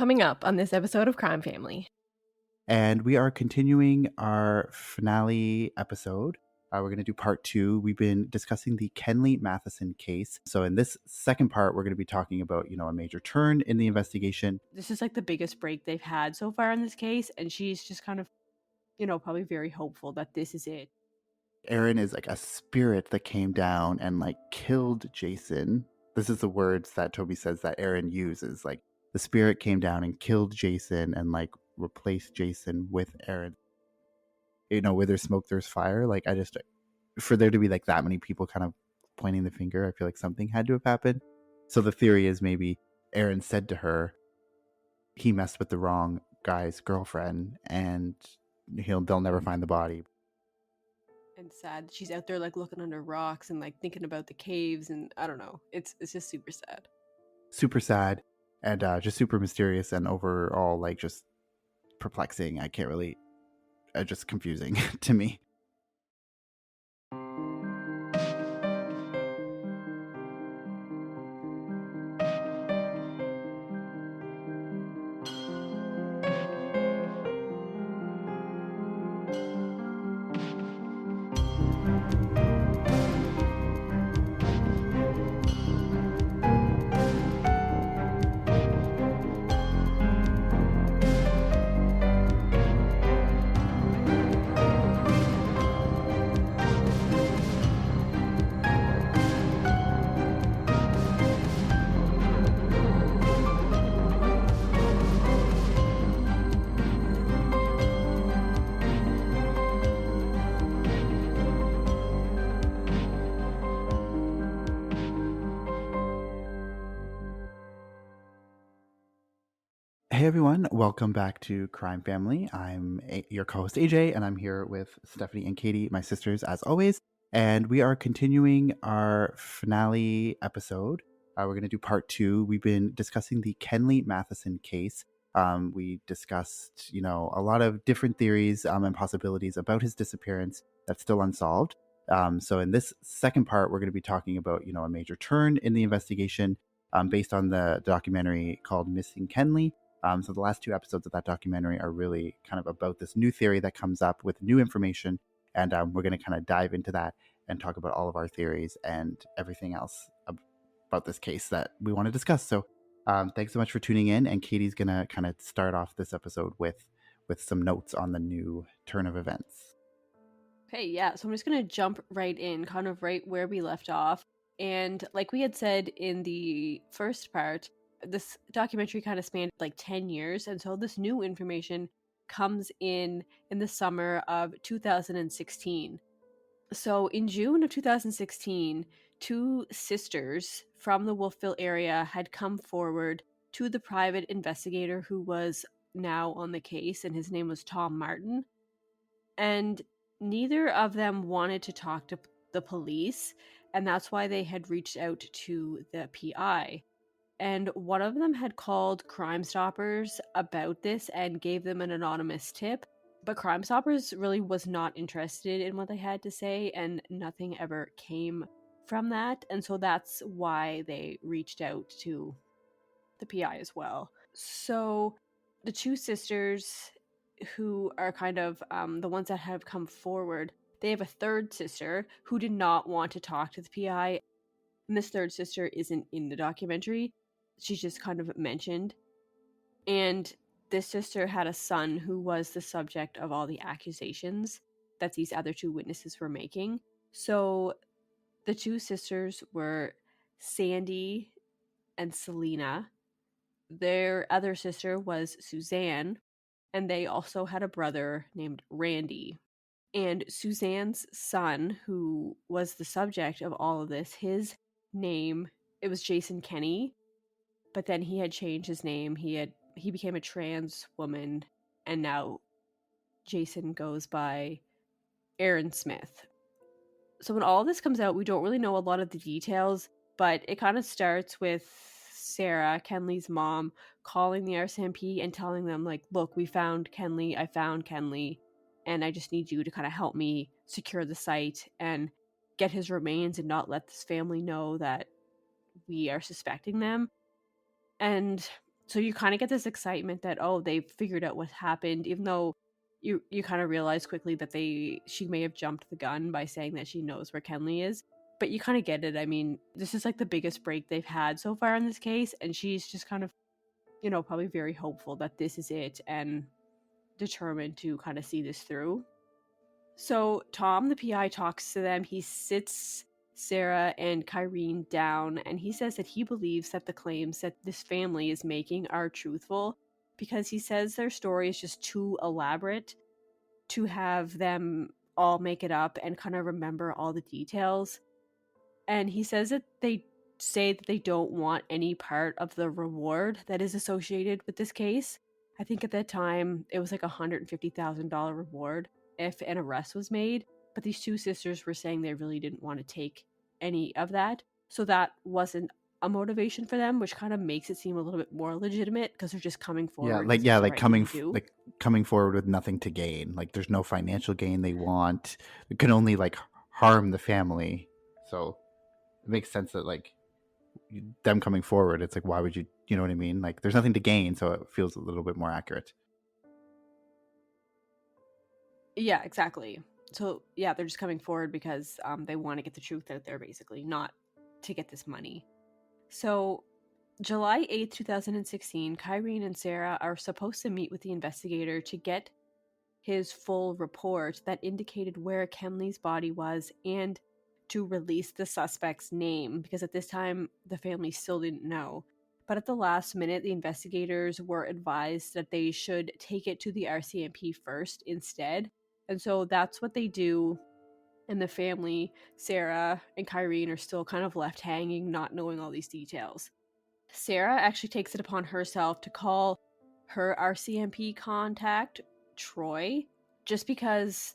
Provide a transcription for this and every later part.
Coming up on this episode of Crime Family. And we are continuing our finale episode. We're going to do part 2. We've been discussing the Kenley Matheson case. So in this second part, we're going to be talking about, a major turn in the investigation. This is like the biggest break they've had so far in this case. And she's just kind of, probably very hopeful that this is it. Erin is like a spirit that came down and killed Jason. This is the words that Toby says that Erin uses. The spirit came down and killed Jason and replaced Jason with Erin. Where there's smoke, there's fire. For there to be that many people kind of pointing the finger, I feel like something had to have happened. So the theory is maybe Erin said to her, he messed with the wrong guy's girlfriend and they'll never find the body. And sad. She's out there looking under rocks and thinking about the caves, and I don't know. It's just super sad. Super sad and just super mysterious and overall just perplexing. I can't really just confusing to me. Hey everyone, welcome back to Crime Family. I'm your co-host AJ, and I'm here with Stephanie and Katie, my sisters, as always. And we are continuing our finale episode. We're going to do part 2. We've been discussing the Kenley Matheson case. We discussed, a lot of different theories and possibilities about his disappearance that's still unsolved. So in this second part, we're going to be talking about, a major turn in the investigation based on the documentary called Missing Kenley. So the last 2 episodes of that documentary are really kind of about this new theory that comes up with new information. And we're going to kind of dive into that and talk about all of our theories and everything else about this case that we want to discuss. So thanks so much for tuning in. And Katie's going to kind of start off this episode with some notes on the new turn of events. Okay, yeah. So I'm just going to jump right in, kind of right where we left off. And like we had said in the first part, this documentary kind of spanned 10 years, and so this new information comes in the summer of 2016. So in June of 2016, 2 sisters from the Wolfville area had come forward to the private investigator who was now on the case, and his name was Tom Martin. And neither of them wanted to talk to the police, and that's why they had reached out to the PI. And one of them had called Crime Stoppers about this and gave them an anonymous tip. But Crime Stoppers really was not interested in what they had to say, and nothing ever came from that. And so that's why they reached out to the PI as well. So the 2 sisters who are kind of the ones that have come forward, they have a third sister who did not want to talk to the PI. And this third sister isn't in the documentary. She's just kind of mentioned. And this sister had a son who was the subject of all the accusations that these other 2 witnesses were making. So the 2 sisters were Sandy and Selena. Their other sister was Suzanne, and they also had a brother named Randy. And Suzanne's son, who was the subject of all of this, his name, it was Jason Kenny. But then he had changed his name. He became a trans woman, and now Jason goes by Aaron Smith. So when all this comes out, we don't really know a lot of the details, but it kind of starts with Sarah, Kenley's mom, calling the RCMP and telling them, look, we found Kenley, I found Kenley, and I just need you to kind of help me secure the site and get his remains and not let this family know that we are suspecting them. And So you kind of get this excitement that, oh, they've figured out what happened, even though you kind of realize quickly that she may have jumped the gun by saying that she knows where Kenley is. But you kind of get it. I mean, this is like the biggest break they've had so far in this case, and she's just kind of, probably very hopeful that this is it and determined to kind of see this through. So Tom, the PI, talks to them. He sits Sarah and Kyrene down, and he says that he believes that the claims that this family is making are truthful, because he says their story is just too elaborate to have them all make it up and kind of remember all the details. And he says that they say that they don't want any part of the reward that is associated with this case. I think at that time it was like $150,000 reward if an arrest was made, but these two sisters were saying they really didn't want to take any of that. So that wasn't a motivation for them, which kind of makes it seem a little bit more legitimate, because they're just coming forward. Coming forward with nothing to gain. Like, there's no financial gain they want. It can only like harm the family. So it makes sense that like them coming forward, it's like, why would you know what I mean? Like, there's nothing to gain, so it feels a little bit more accurate. Yeah, exactly. So yeah, they're just coming forward because they want to get the truth out there, basically, not to get this money. So July 8th, 2016, Kyrene and Sarah are supposed to meet with the investigator to get his full report that indicated where Kenley's body was and to release the suspect's name, because at this time the family still didn't know. But at the last minute, the investigators were advised that they should take it to the RCMP first instead. And so that's what they do. And the family, Sarah and Kyrene, are still kind of left hanging, not knowing all these details. Sarah actually takes it upon herself to call her RCMP contact, Troy, just because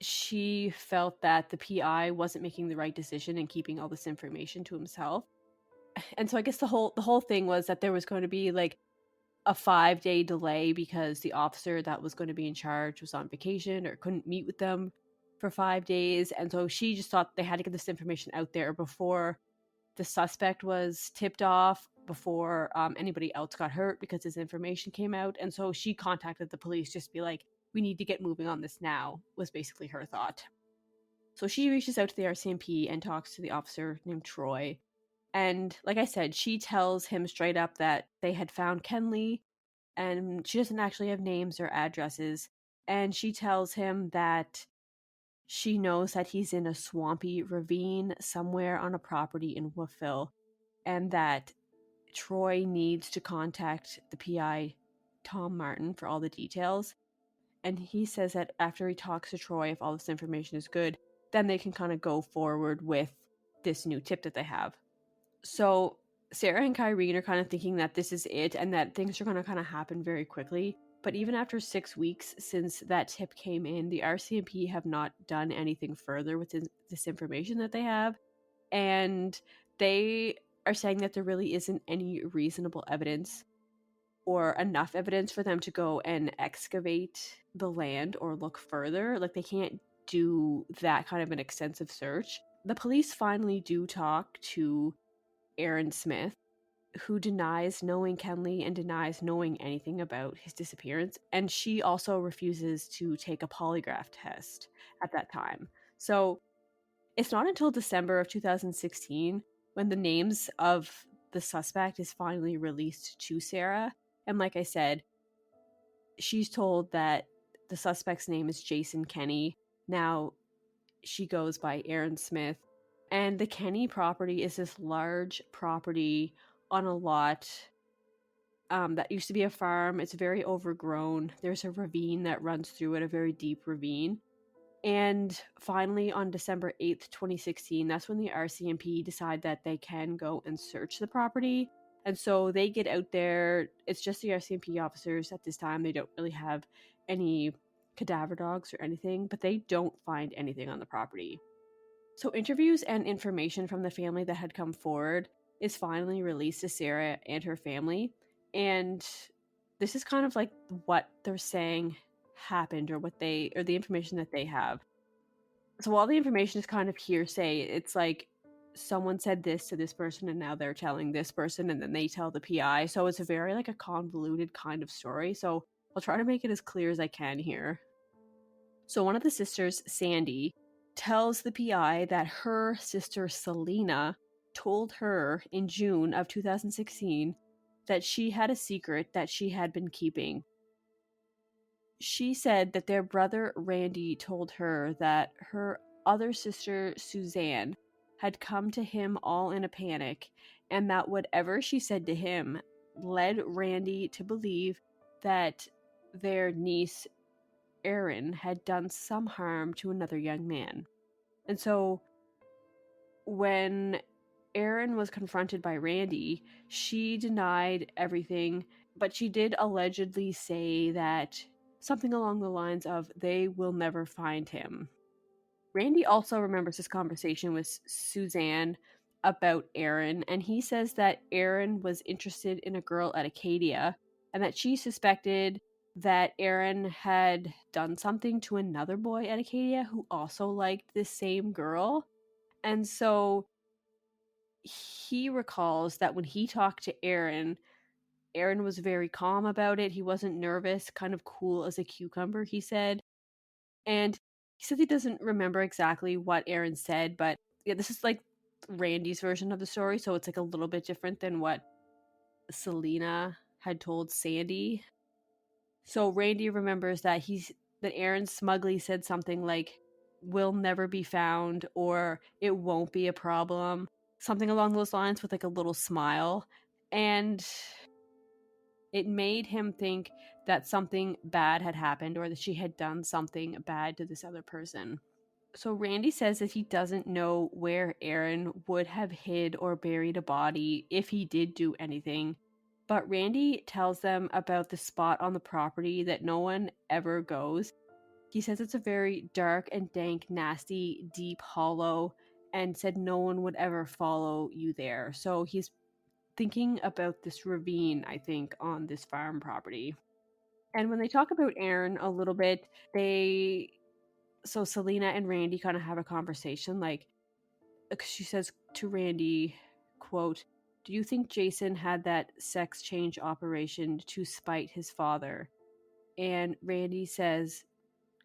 she felt that the PI wasn't making the right decision and keeping all this information to himself. And so I guess the whole thing was that there was going to be like a 5-day delay because the officer that was going to be in charge was on vacation or couldn't meet with them for 5 days. And so she just thought they had to get this information out there before the suspect was tipped off, before anybody else got hurt, because his information came out. And so she contacted the police just to be like, we need to get moving on this now, was basically her thought. So she reaches out to the RCMP and talks to the officer named Troy. And like I said, she tells him straight up that they had found Kenley, and she doesn't actually have names or addresses. And she tells him that she knows that he's in a swampy ravine somewhere on a property in Wolfville, and that Troy needs to contact the PI, Tom Martin, for all the details. And he says that after he talks to Troy, if all this information is good, then they can kind of go forward with this new tip that they have. So Sarah and Kyrene are kind of thinking that this is it and that things are going to kind of happen very quickly. But even after 6 weeks since that tip came in, the RCMP have not done anything further with this information that they have. And they are saying that there really isn't any reasonable evidence or enough evidence for them to go and excavate the land or look further. Like, they can't do that kind of an extensive search. The police finally do talk to Aaron Smith, who denies knowing Kenley and denies knowing anything about his disappearance. And she also refuses to take a polygraph test at that time. So it's not until December of 2016 when the names of the suspect is finally released to Sarah. And like I said, she's told that the suspect's name is Jason Kenny. Now she goes by Aaron Smith. And the Kenny property is this large property on a lot that used to be a farm. It's very overgrown. There's a ravine that runs through it, a very deep ravine. And finally, on December 8th, 2016, that's when the RCMP decide that they can go and search the property. And so they get out there. It's just the RCMP officers at this time. They don't really have any cadaver dogs or anything, but they don't find anything on the property. So interviews and information from the family that had come forward is finally released to Sarah and her family. And this is kind of like what they're saying happened, or the information that they have. So while the information is kind of hearsay, it's like someone said this to this person and now they're telling this person and then they tell the PI. So it's a very like a convoluted kind of story. So I'll try to make it as clear as I can here. So one of the sisters, Sandy, tells the PI that her sister Selena told her in June of 2016 that she had a secret that she had been keeping. She said that their brother Randy told her that her other sister Suzanne had come to him all in a panic, and that whatever she said to him led Randy to believe that their niece Erin had done some harm to another young man. And so when Erin was confronted by Randy, she denied everything, but she did allegedly say that something along the lines of, they will never find him. Randy also remembers this conversation with Suzanne about Erin, and he says that Erin was interested in a girl at Acadia, and that she suspected that Erin had done something to another boy at Acadia who also liked this same girl. And so he recalls that when he talked to Erin was very calm about it. He wasn't nervous, kind of cool as a cucumber, he said. And he said he doesn't remember exactly what Erin said, but yeah, this is like Randy's version of the story, so it's like a little bit different than what Selena had told Sandy. So Randy remembers that Erin smugly said something like, "Will never be found," or "It won't be a problem," something along those lines with like a little smile. And it made him think that something bad had happened or that she had done something bad to this other person. So Randy says that he doesn't know where Erin would have hid or buried a body if he did do anything, but Randy tells them about the spot on the property that no one ever goes. He says it's a very dark and dank, nasty, deep hollow, and said no one would ever follow you there. So he's thinking about this ravine, I think, on this farm property. And when they talk about Erin a little bit, so Selena and Randy kind of have a conversation. Like, she says to Randy, quote, "Do you think Jason had that sex change operation to spite his father?" And Randy says,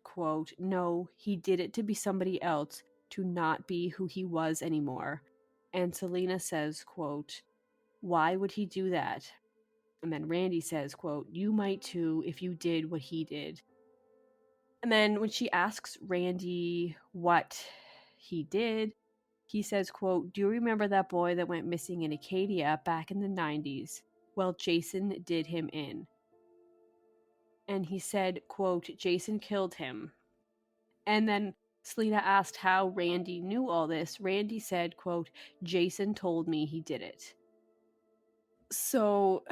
quote, "No, he did it to be somebody else, to not be who he was anymore." And Selena says, quote, "Why would he do that?" And then Randy says, quote, "You might too if you did what he did." And then when she asks Randy what he did, he says, quote, "Do you remember that boy that went missing in Acadia back in the 90s? Well, Jason did him in." And he said, quote, "Jason killed him." And then Selena asked how Randy knew all this. Randy said, quote, "Jason told me he did it." So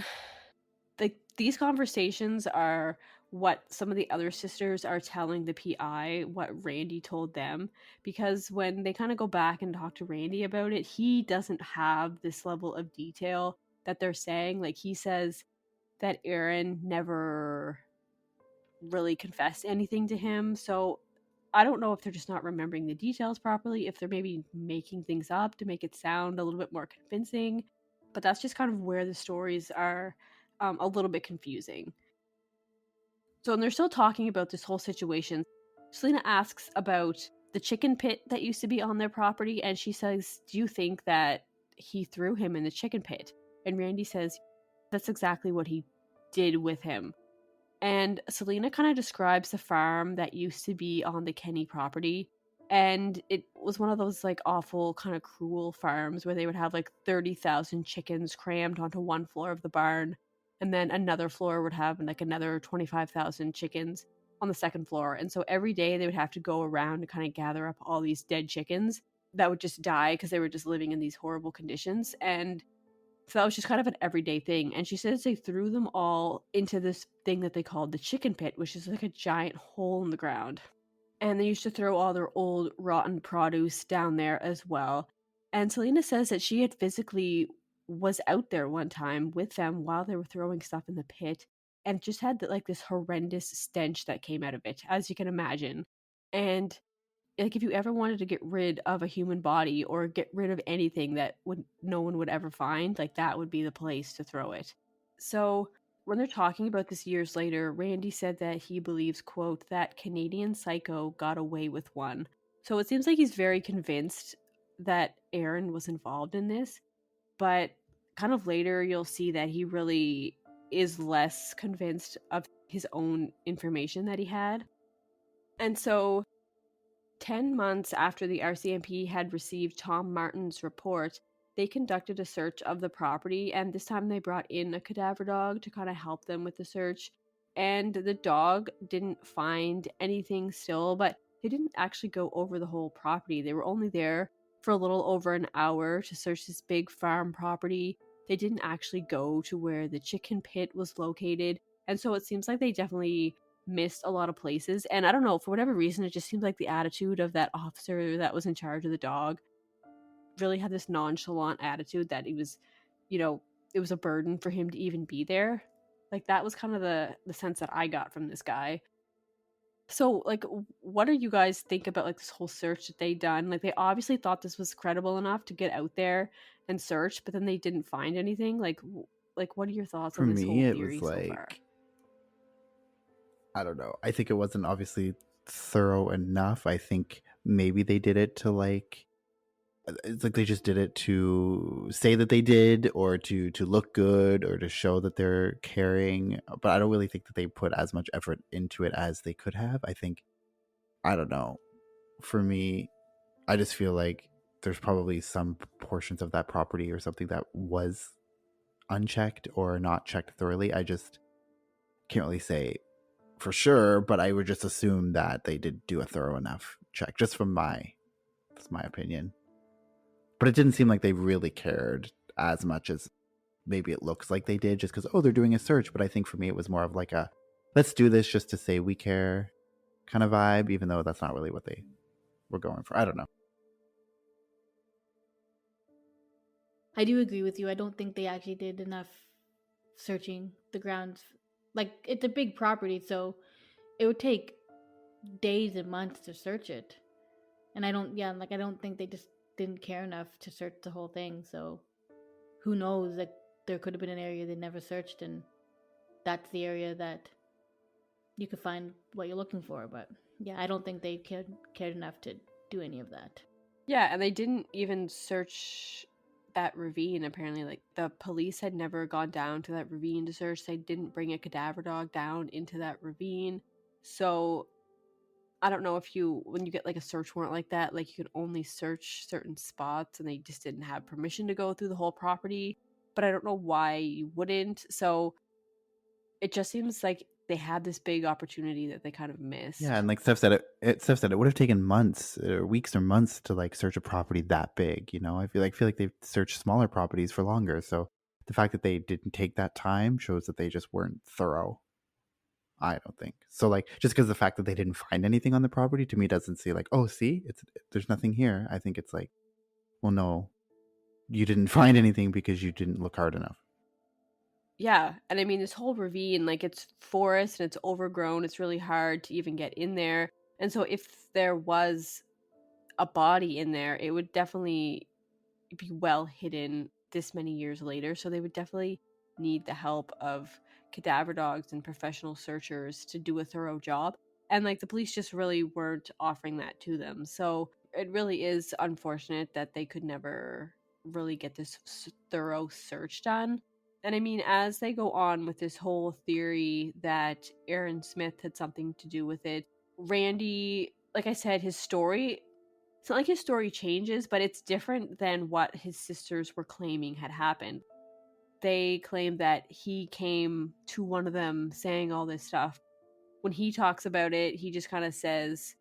these conversations are what some of the other sisters are telling the PI what Randy told them, because when they kind of go back and talk to Randy about it, he doesn't have this level of detail that they're saying. Like, he says that Erin never really confessed anything to him, so I don't know if they're just not remembering the details properly, if they're maybe making things up to make it sound a little bit more convincing, but that's just kind of where the stories are a little bit confusing. So when they're still talking about this whole situation, Selena asks about the chicken pit that used to be on their property, and she says, "Do you think that he threw him in the chicken pit?" And Randy says, "That's exactly what he did with him." And Selena kind of describes the farm that used to be on the Kenny property, and it was one of those like awful kind of cruel farms where they would have like 30,000 chickens crammed onto one floor of the barn, and then another floor would have like another 25,000 chickens on the second floor. And so every day they would have to go around and kind of gather up all these dead chickens that would just die because they were just living in these horrible conditions. And so that was just kind of an everyday thing. And she says they threw them all into this thing that they called the chicken pit, which is like a giant hole in the ground. And they used to throw all their old rotten produce down there as well. And Selena says that she had physically was out there one time with them while they were throwing stuff in the pit, and just had like this horrendous stench that came out of it, as you can imagine. And like if you ever wanted to get rid of a human body or get rid of anything that no one would ever find, like that would be the place to throw it. So when they're talking about this years later, Randy said that he believes, quote, that Canadian psycho got away with one. So it seems like he's very convinced that Aaron was involved in this, but kind of later you'll see that he really is less convinced of his own information that he had. And so 10 months after the RCMP had received Tom Martin's report, they conducted a search of the property, and this time they brought in a cadaver dog to kind of help them with the search. And the dog didn't find anything still, but they didn't actually go over the whole property. They were only there for a little over an hour to search this big farm property. They didn't actually go to where the chicken pit was located. And so it seems like they definitely missed a lot of places. And I don't know, for whatever reason, it just seems like the attitude of that officer that was in charge of the dog really had this nonchalant attitude that it was, it was a burden for him to even be there. Like that was kind of the sense that I got from this guy. So like, what do you guys think about like this whole search that they done? Like they obviously thought this was credible enough to get out there and search, but then they didn't find anything. Like what are your thoughts For on this me, whole it theory was so like, far? I don't know. I think it wasn't obviously thorough enough. I think maybe they did it to like, it's like they just did it to say that they did, or to look good, or to show that they're caring. But I don't really think that they put as much effort into it as they could have. I think, I don't know. For me, I just feel like there's probably some portions of that property or something that was unchecked or not checked thoroughly. I just can't really say for sure, but I would just assume that they did do a thorough enough check, just from that's my opinion. But it didn't seem like they really cared as much as maybe it looks like they did, just because, they're doing a search. But I think for me, it was more of like a, let's do this just to say we care kind of vibe, even though that's not really what they were going for. I don't know. I do agree with you. I don't think they actually did enough searching the grounds. Like, it's a big property, so it would take days and months to search it. And I don't think they just didn't care enough to search the whole thing. So who knows, like there could have been an area they never searched, and that's the area that you could find what you're looking for. But yeah, I don't think they cared enough to do any of that. Yeah, and they didn't even search that ravine. Apparently, like the police had never gone down to that ravine to search. They didn't bring a cadaver dog down into that ravine. So I don't know if when you get like a search warrant like that, like you can only search certain spots, and they just didn't have permission to go through the whole property. But I don't know why you wouldn't. So it just seems like they had this big opportunity that they kind of missed. Yeah, and like Steph said, it would have taken months or weeks or months to like search a property that big. I feel like they've searched smaller properties for longer. So the fact that they didn't take that time shows that they just weren't thorough. I don't think so. Like, just because the fact that they didn't find anything on the property to me doesn't see like, see, there's nothing here. I think it's like, well, no, you didn't find anything because you didn't look hard enough. Yeah, and I mean this whole ravine, like it's forest and it's overgrown. It's really hard to even get in there. And so if there was a body in there, it would definitely be well hidden this many years later. So they would definitely need the help of cadaver dogs and professional searchers to do a thorough job. And like the police just really weren't offering that to them. So it really is unfortunate that they could never really get this thorough search done. And I mean, as they go on with this whole theory that Aaron Smith had something to do with it, Randy, like I said, his story, it's not like his story changes, but it's different than what his sisters were claiming had happened. They claim that he came to one of them saying all this stuff. When he talks about it, he just kind of says,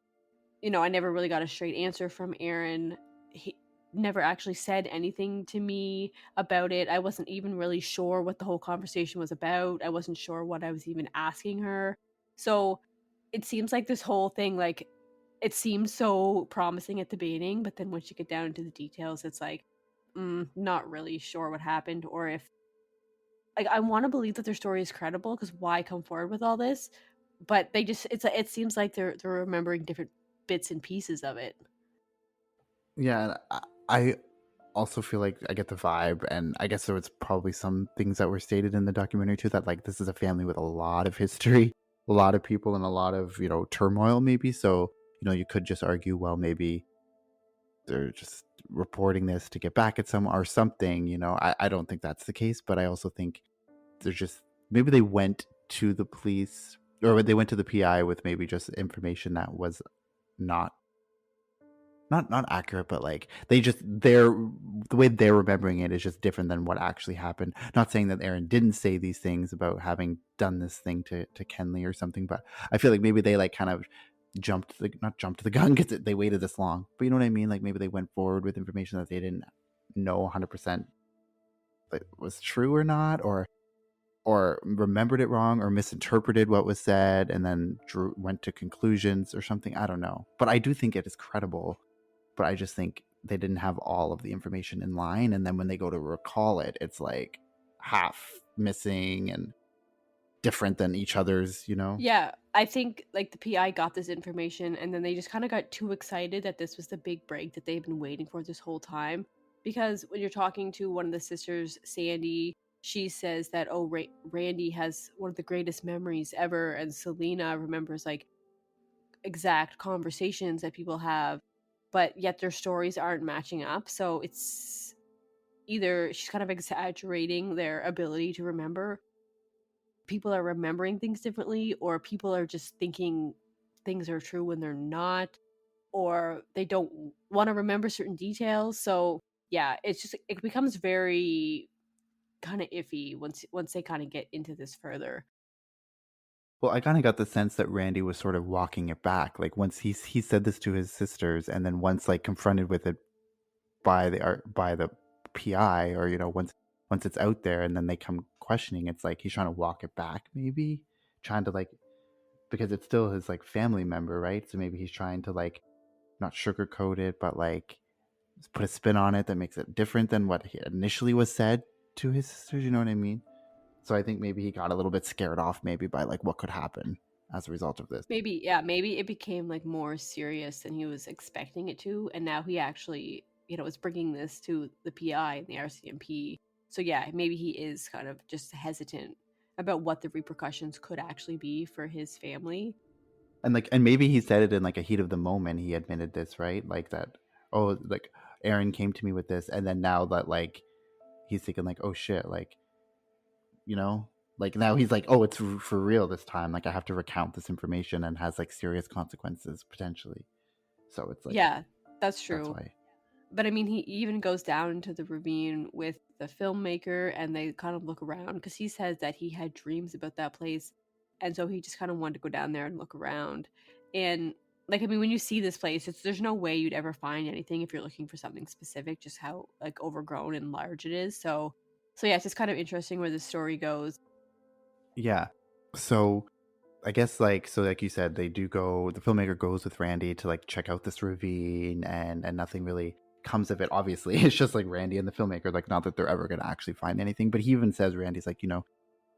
I never really got a straight answer from Aaron. He never actually said anything to me about it. I wasn't even really sure what the whole conversation was about. I wasn't sure what I was even asking her. So it seems like this whole thing, like, it seemed so promising at the beginning, but then once you get down into the details, it's like, not really sure what happened, or if, like, I want to believe that their story is credible, because why come forward with all this? But they just, it seems like they're remembering different bits and pieces of it. Yeah, and I also feel like I get the vibe, and I guess there was probably some things that were stated in the documentary too, that like this is a family with a lot of history, a lot of people, and a lot of, you know, turmoil maybe. So, you know, you could just argue, well, maybe they're just reporting this to get back at someone or something, you know. I don't think that's the case, but I also think they're just, maybe they went to the police, or they went to the PI with maybe just information that was not accurate, but like the way they're remembering it is just different than what actually happened. Not saying that Aaron didn't say these things about having done this thing to Kenley or something, but I feel like maybe they like kind of not jumped the gun because they waited this long, but you know what I mean, like maybe they went forward with information that they didn't know 100% that was true or not, or remembered it wrong, or misinterpreted what was said, and then went to conclusions or something. I don't know, but I do think it is credible. But I just think they didn't have all of the information in line, and then when they go to recall it, it's like half missing and different than each other's, you know? Yeah, I think like the PI got this information and then they just kind of got too excited that this was the big break that they've been waiting for this whole time. Because when you're talking to one of the sisters, Sandy, she says that, oh, Randy has one of the greatest memories ever, and Selena remembers like exact conversations that people have, but yet their stories aren't matching up. So it's either she's kind of exaggerating their ability to remember, people are remembering things differently, or people are just thinking things are true when they're not, or they don't want to remember certain details. So yeah, it's just, it becomes very kind of iffy once they kind of get into this further. Well, I kind of got the sense that Randy was sort of walking it back. Like once he said this to his sisters, and then once like confronted with it by the PI, or you know, once it's out there and then they come questioning, it's like he's trying to walk it back, maybe trying to like, because it's still his like family member, right? So maybe he's trying to like not sugarcoat it, but like put a spin on it that makes it different than what he initially was said to his sisters. You know what I mean? So I think maybe he got a little bit scared off, maybe by like what could happen as a result of this. Maybe it became like more serious than he was expecting it to, and now he actually, you know, is bringing this to the PI and the RCMP. So yeah, maybe he is kind of just hesitant about what the repercussions could actually be for his family. And maybe he said it in like a heat of the moment. He admitted this, right? Like that, oh, like Aaron came to me with this, and then now that like he's thinking like, oh shit, like, you know, like now he's like, oh, it's for real this time. Like I have to recount this information and has like serious consequences potentially. So it's like, yeah, that's true. That's why. But I mean, he even goes down into the ravine with the filmmaker, and they kind of look around because he says that he had dreams about that place, and so he just kind of wanted to go down there and look around. And like, I mean, when you see this place, there's no way you'd ever find anything if you're looking for something specific, just how like overgrown and large it is. So yeah, it's just kind of interesting where the story goes. Yeah. So I guess like, so like you said, the filmmaker goes with Randy to like check out this ravine, and nothing really comes of it. Obviously, it's just like Randy and the filmmaker, like not that they're ever going to actually find anything, but he even says, Randy's like, you know,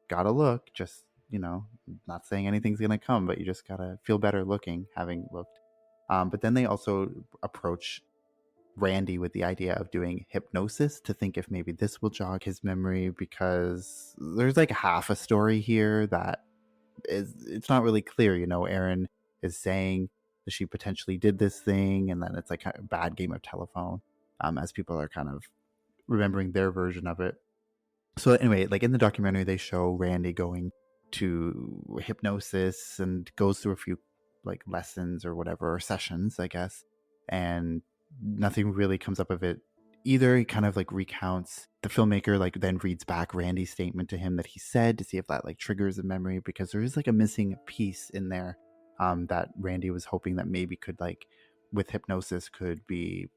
gotta look, just, you know, not saying anything's going to come, but you just gotta feel better looking, having looked. But then they also approach Randy with the idea of doing hypnosis to think if maybe this will jog his memory, because there's like half a story here that it's not really clear. You know, Aaron is saying that she potentially did this thing, and then it's like a bad game of telephone, as people are kind of remembering their version of it. So anyway, like in the documentary, they show Randy going to hypnosis and goes through a few like lessons or whatever, or sessions, I guess, and nothing really comes up of it either. He kind of like recounts, the filmmaker like then reads back Randy's statement to him that he said, to see if that like triggers a memory, because there is like a missing piece in there that Randy was hoping that maybe could like with hypnosis could be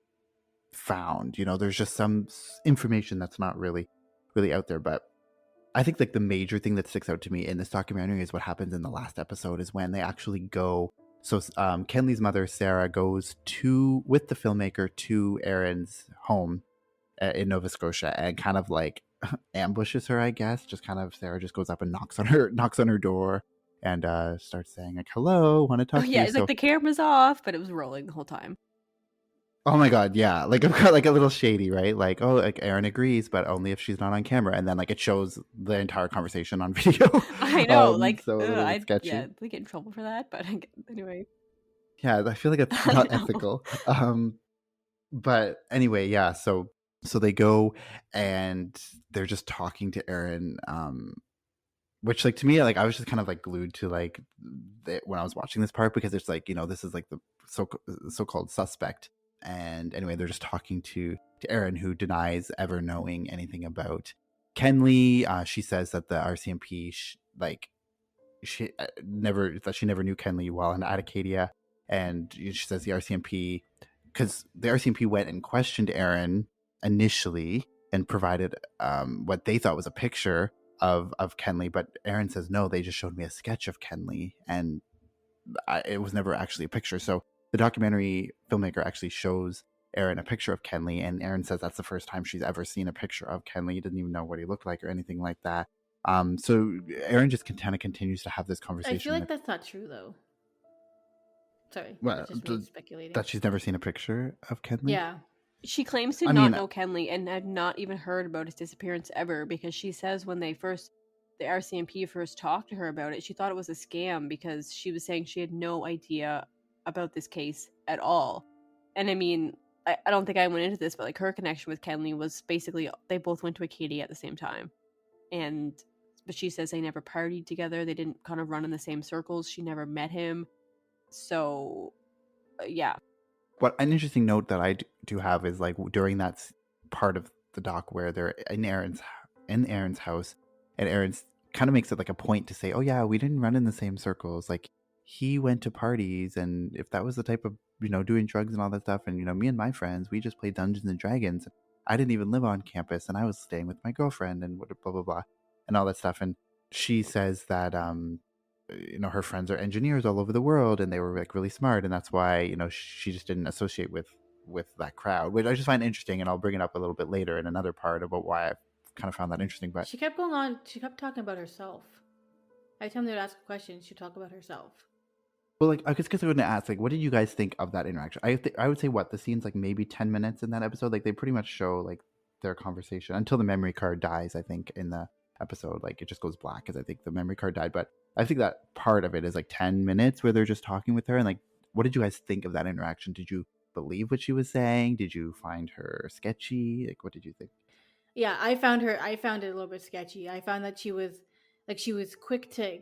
found. You know, there's just some information that's not really out there. But I think like the major thing that sticks out to me in this documentary is what happens in the last episode, is when they actually go. So Kenley's mother, Sarah, goes with the filmmaker to Aaron's home in Nova Scotia, and kind of like ambushes her, I guess. Just kind of, Sarah just goes up and knocks on her door, and starts saying like, "Hello, want to Oh talk to yeah, you." it's So like the camera's off, but it was rolling the whole time. oh my god, yeah. Like I've got like a little shady, right? Like, oh, like Erin agrees, but only if she's not on camera. And then like it shows the entire conversation on video. I know, So a little bit sketchy. we get in trouble for that, but anyway. Yeah, I feel like it's I not know. ethical. But anyway, yeah, so they go and they're just talking to Erin, which like to me, like I was just kind of like glued to like when I was watching this part, because it's like, this is like the so-called suspect. And anyway, they're just talking to Erin, who denies ever knowing anything about Kenley. She says that the RCMP she never knew Kenley while in Acadia, and she says the RCMP, because the RCMP went and questioned Erin initially and provided what they thought was a picture of Kenley, but Erin says no, they just showed me a sketch of Kenley, and it was never actually a picture. So the documentary filmmaker actually shows Erin a picture of Kenley, and Erin says that's the first time she's ever seen a picture of Kenley. Didn't even know what he looked like or anything like that. So Erin just kind of continues to have this conversation. I feel like that's not true, though. Sorry, Well, that's just me speculating. that she's never seen a picture of Kenley. Yeah, She claims to not know Kenley and had not even heard about his disappearance ever, because she says when the RCMP first talked to her about it, she thought it was a scam because she was saying she had no idea about this case at all. And I mean, I don't think I went into this, but like her connection with Kenley was basically they both went to Acadia at the same time. But she says they never partied together. They didn't kind of run in the same circles. She never met him. So, yeah. What an interesting note that I do have is like during that part of the doc where they're in Erin's house, and Erin's kind of makes it like a point to say, "Oh yeah, we didn't run in the same circles. Like he went to parties, and if that was the type of doing drugs and all that stuff, and me and my friends, we just played Dungeons and Dragons. I didn't even live on campus, and I was staying with my girlfriend, and blah blah blah, and all that stuff." And she says that her friends are engineers all over the world, and they were like really smart, and that's why she just didn't associate with that crowd, which I just find interesting, and I'll bring it up a little bit later in another part about why I kind of found that interesting. But she kept going on. She kept talking about herself. Every time they would ask a question, she'd talk about herself. Well, like I guess I'm going to ask, like, what did you guys think of that interaction? I would say the scene's like maybe 10 minutes in that episode. Like they pretty much show like their conversation until the memory card dies. I think in the episode, like it just goes black because I think the memory card died. But I think that part of it is like 10 minutes where they're just talking with her. And like, what did you guys think of that interaction? Did you believe what she was saying? Did you find her sketchy? Like, what did you think? Yeah, I found it a little bit sketchy. I found that she was quick to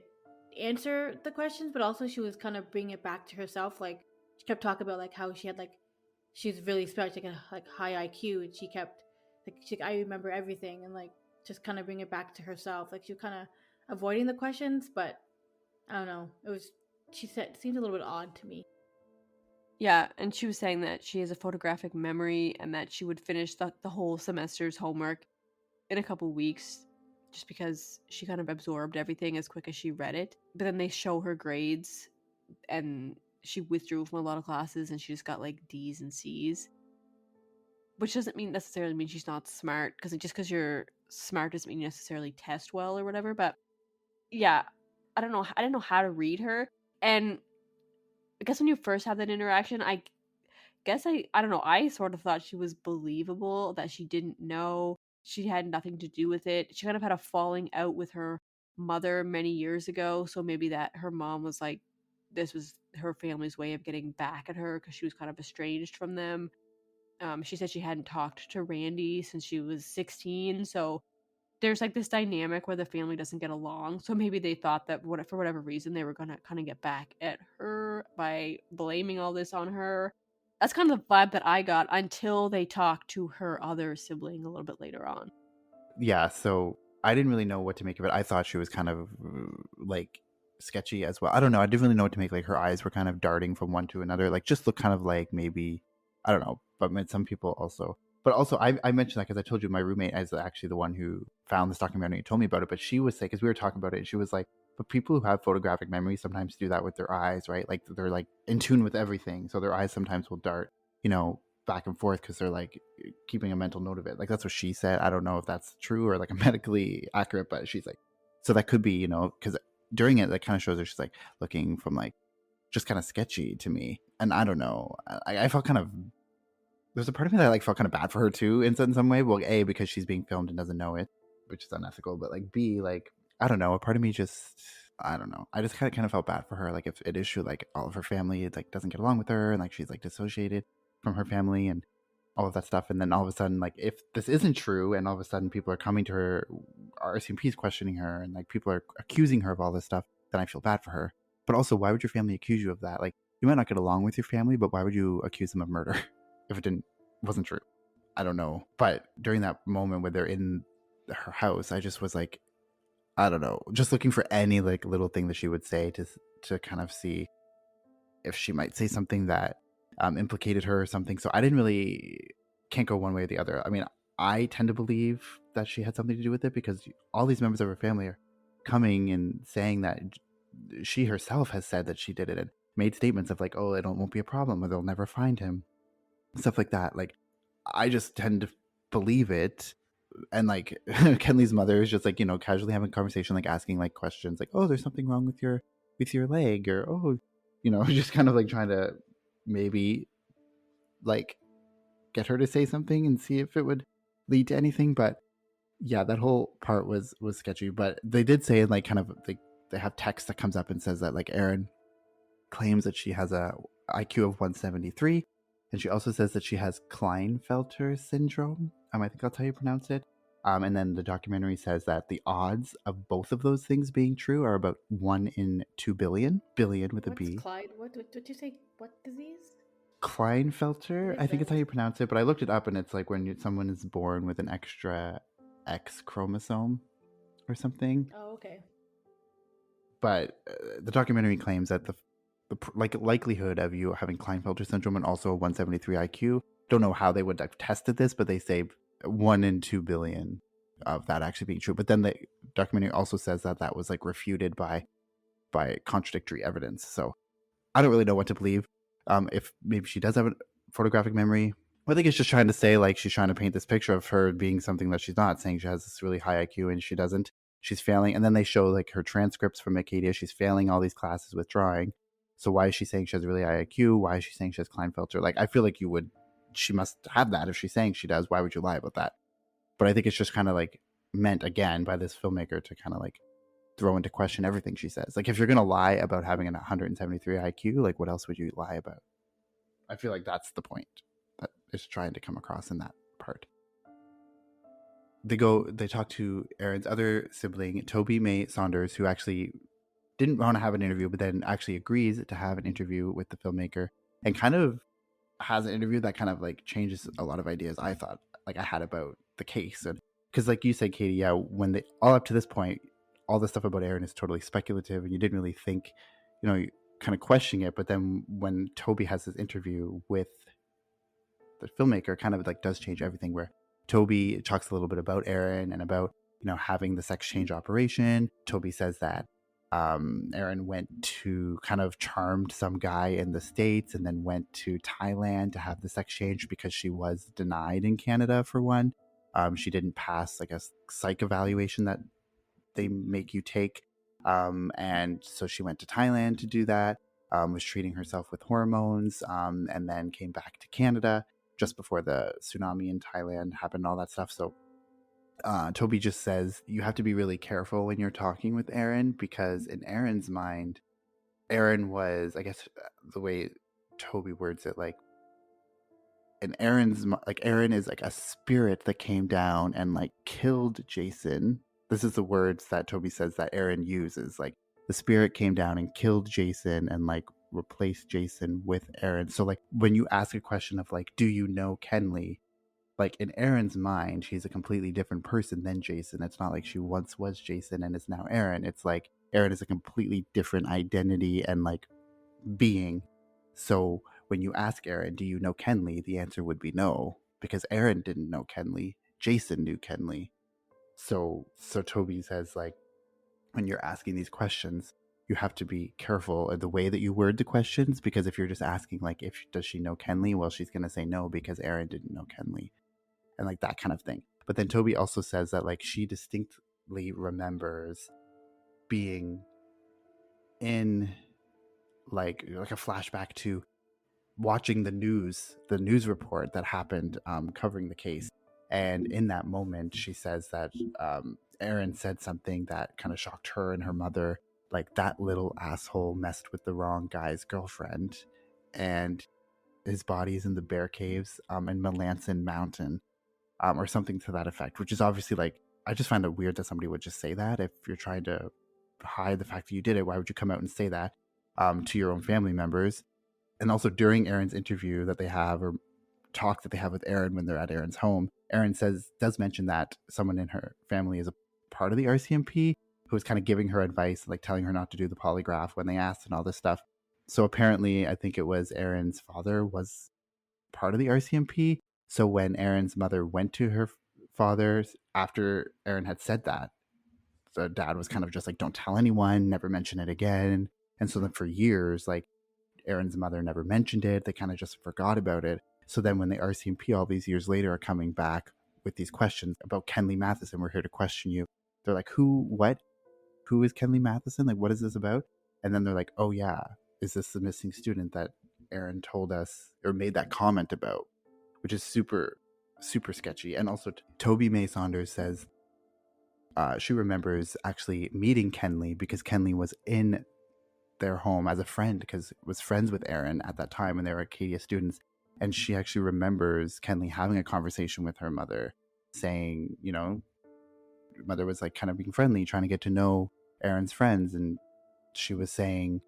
answer the questions, but also she was kind of bringing it back to herself. Like she kept talking about like how she had she's really smart, like high IQ, and she kept I remember everything, and like just kind of bring it back to herself. Like she was kind of avoiding the questions, but I don't know. It seemed a little bit odd to me. Yeah, and she was saying that she has a photographic memory and that she would finish the whole semester's homework in a couple weeks just because she kind of absorbed everything as quick as she read it. But then they show her grades and she withdrew from a lot of classes and she just got like D's and C's. Which doesn't necessarily mean she's not smart, because just because you're smart doesn't mean you necessarily test well or whatever. But yeah, I don't know. I didn't know how to read her. And I guess when you first have that interaction, I don't know, I sort of thought she was believable, that she didn't know, she had nothing to do with it. She kind of had a falling out with her mother many years ago, so maybe that her mom was like, this was her family's way of getting back at her because she was kind of estranged from them. She said she hadn't talked to Randy since she was 16, so there's like this dynamic where the family doesn't get along. So maybe they thought that for whatever reason they were gonna kind of get back at her by blaming all this on her. That's kind of the vibe that I got until they talked to her other sibling a little bit later on. Yeah, so I didn't really know what to make of it. I thought she was kind of like sketchy as well. I don't know. I didn't really know what to make. Like her eyes were kind of darting from one to another. Like just look kind of like maybe, I don't know. But some people also. But also, I mentioned that because I told you my roommate is actually the one who found this documentary and told me about it. But she was saying, because we were talking about it, and she was like, but people who have photographic memory sometimes do that with their eyes, right? Like they're like in tune with everything. So their eyes sometimes will dart, back and forth because they're like keeping a mental note of it. Like that's what she said. I don't know if that's true or like medically accurate, but she's like, so that could be, because during it, that kind of shows her she's like looking from like just kind of sketchy to me. And I don't know, I felt kind of, there's a part of me that I like felt kind of bad for her too in some way. Well, A, because she's being filmed and doesn't know it, which is unethical, but like B, like I don't know, a part of me just, I don't know, I just kind of felt bad for her. Like if it is true, like all of her family like doesn't get along with her, and like she's like dissociated from her family and all of that stuff, and then all of a sudden, like if this isn't true and all of a sudden people are coming to her, RCMP is questioning her, and like people are accusing her of all this stuff, then I feel bad for her. But also, why would your family accuse you of that? Like, you might not get along with your family, but why would you accuse them of murder if it wasn't true? I don't know. But during that moment where they're in her house, I just was like, I don't know, just looking for any like little thing that she would say to kind of see if she might say something that implicated her or something. So I can't go one way or the other. I mean, I tend to believe that she had something to do with it because all these members of her family are coming and saying that she herself has said that she did it and made statements of like, oh, it won't be a problem or they'll never find him. Stuff like that. Like, I just tend to believe it. And like Kenley's mother is just like, casually having a conversation, like asking like questions like, oh, there's something wrong with your leg, or oh, just kind of like trying to maybe like get her to say something and see if it would lead to anything. But yeah, that whole part was sketchy. But they did say, like, kind of like they have text that comes up and says that like Erin claims that she has a IQ of 173, and she also says that she has Klinefelter syndrome. I think that's how you pronounce it. And then the documentary says that the odds of both of those things being true are about 1 in 2 billion with a B. What did you say? What disease? Klinefelter, I think it's how you pronounce it, but I looked it up and it's like when someone is born with an extra X chromosome or something. Oh, okay. But the documentary claims that the likelihood of you having Klinefelter syndrome and also a 173 IQ, don't know how they would have tested this, but they say 1 in 2 billion of that actually being true. But then the documentary also says that that was like refuted by contradictory evidence. So I don't really know what to believe. If maybe she does have a photographic memory. I think it's just trying to say like she's trying to paint this picture of her being something that she's not, saying she has this really high IQ and she doesn't. She's failing. And then they show like her transcripts from Acadia. She's failing all these classes with drawing. So why is she saying she has a really high IQ? Why is she saying she has Klinefelter? Like, I feel like she must have that if she's saying she does. Why would you lie about that? But I think it's just kind of like meant again by this filmmaker to kind of like throw into question everything she says. Like, if you're going to lie about having an 173 IQ, like what else would you lie about? I feel like that's the point that is trying to come across in that part. They talk to Erin's other sibling, Toby May Saunders, who actually didn't want to have an interview, but then actually agrees to have an interview with the filmmaker and kind of has an interview that kind of like changes a lot of ideas I thought like I had about the case. And because like you said, Katie, yeah, when they all up to this point, all the stuff about Erin is totally speculative and you didn't really think, you kind of questioning it. But then when Toby has this interview with the filmmaker, kind of like does change everything, where Toby talks a little bit about Erin and about, having the sex change operation. Toby says that Erin went to kind of charmed some guy in the States and then went to Thailand to have the sex change because she was denied in Canada for one. She didn't pass like a psych evaluation that they make you take. And so she went to Thailand to do that, was treating herself with hormones, and then came back to Canada just before the tsunami in Thailand happened, all that stuff. So Toby just says you have to be really careful when you're talking with Erin, because in Erin's mind, Erin was, I guess the way Toby words it, like in Erin's, like Erin is like a spirit that came down and like killed Jason. This is the words that Toby says that Erin uses, like the spirit came down and killed Jason and like replaced Jason with Erin. So like when you ask a question of like, do you know Kenley? Like in Erin's mind, she's a completely different person than Jason. It's not like she once was Jason and is now Erin. It's like Erin is a completely different identity and like being. So when you ask Erin, do you know Kenley? The answer would be no, because Erin didn't know Kenley. Jason knew Kenley. So Toby says, like, when you're asking these questions, you have to be careful of the way that you word the questions, because if you're just asking, like, does she know Kenley? Well, she's going to say no because Erin didn't know Kenley, and like that kind of thing. But then Toby also says that like she distinctly remembers being in like a flashback to watching the news report that happened covering the case. And in that moment, she says that Aaron said something that kind of shocked her and her mother, like, that little asshole messed with the wrong guy's girlfriend, and his body is in the bear caves in Melanson Mountain, or something to that effect, which is obviously, like, I just find it weird that somebody would just say that. If you're trying to hide the fact that you did it, why would you come out and say that to your own family members? And also during Aaron's interview that they have, or talk that they have with Aaron when they're at Aaron's home, Aaron does mention that someone in her family is a part of the RCMP who was kind of giving her advice, like telling her not to do the polygraph when they asked and all this stuff. So apparently, I think it was Aaron's father was part of the RCMP. So when Aaron's mother went to her father after Aaron had said that, the dad was kind of just like, don't tell anyone, never mention it again. And so then for years, like, Aaron's mother never mentioned it. They kind of just forgot about it. So then when the RCMP all these years later are coming back with these questions about Kenley Matheson, we're here to question you. They're like, who is Kenley Matheson? Like, what is this about? And then they're like, oh yeah, is this the missing student that Aaron told us or made that comment about? Which is super, super sketchy. And also Toby May Saunders says she remembers actually meeting Kenley because Kenley was in their home as a friend, because was friends with Aaron at that time when they were Acadia students. And she actually remembers Kenley having a conversation with her mother saying, you know, mother was like kind of being friendly, trying to get to know Aaron's friends. And she was saying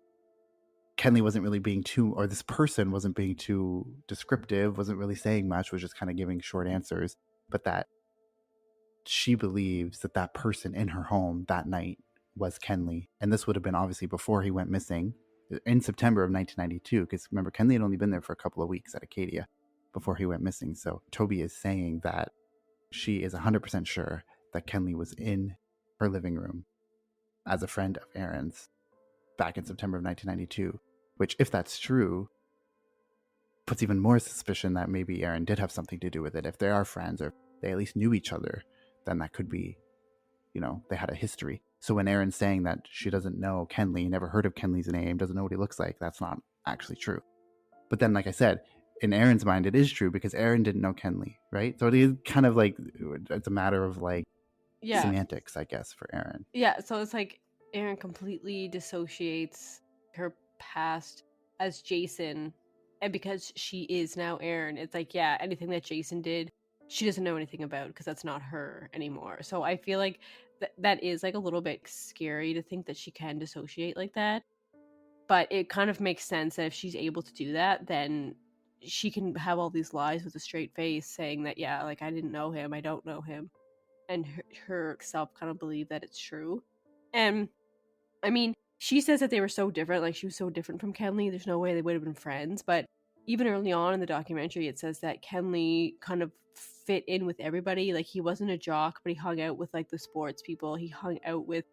Kenley wasn't really being too, or this person wasn't being too descriptive, wasn't really saying much, was just kind of giving short answers. But that she believes that that person in her home that night was Kenley. And this would have been obviously before he went missing in September of 1992, because remember, Kenley had only been there for a couple of weeks at Acadia before he went missing. So Toby is saying that she is 100% sure that Kenley was in her living room as a friend of Aaron's back in September of 1992, which, if that's true, puts even more suspicion that maybe Aaron did have something to do with it. If they are friends, or they at least knew each other, then that could be, you know, they had a history. So when Aaron's saying that she doesn't know Kenley, never heard of Kenley's name, doesn't know what he looks like, that's not actually true. But then, like I said, in Aaron's mind, it is true because Aaron didn't know Kenley, right? So it is kind of like, it's a matter of like semantics, I guess, for Aaron. Yeah, so it's like Aaron completely dissociates her past as Jason, and because she is now Aaron, it's like, yeah, anything that Jason did, she doesn't know anything about because that's not her anymore. So I feel like that is like a little bit scary to think that she can dissociate like that. But it kind of makes sense that if she's able to do that, then she can have all these lies with a straight face saying that, yeah, like, I didn't know him, I don't know him. And herself kind of believe that it's true. And I mean, she says that they were so different, like she was so different from Kenley, there's no way they would have been friends. But even early on in the documentary, it says that Kenley kind of fit in with everybody. Like, he wasn't a jock, but he hung out with like the sports people, he hung out with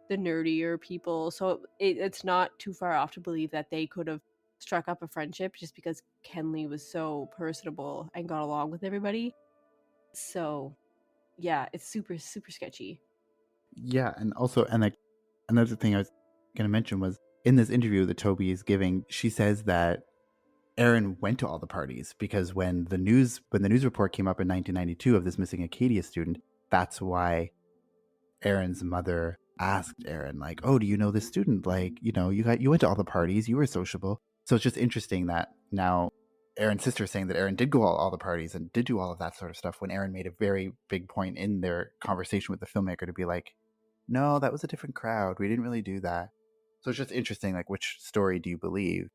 the nerdier people. So it's not too far off to believe that they could have struck up a friendship just because Kenley was so personable and got along with everybody. So yeah, it's super, super sketchy. Yeah, and also, and like another thing I was going to mention was in this interview that Toby is giving, she says that Aaron went to all the parties because when the news report came up in 1992 of this missing Acadia student, that's why Aaron's mother asked Aaron, like, oh, do you know this student? Like, you know, you went to all the parties, you were sociable. So it's just interesting that now Aaron's sister is saying that Aaron did go all the parties and did do all of that sort of stuff, when Aaron made a very big point in their conversation with the filmmaker to be like, no, that was a different crowd, we didn't really do that. So it's just interesting, like, which story do you believe?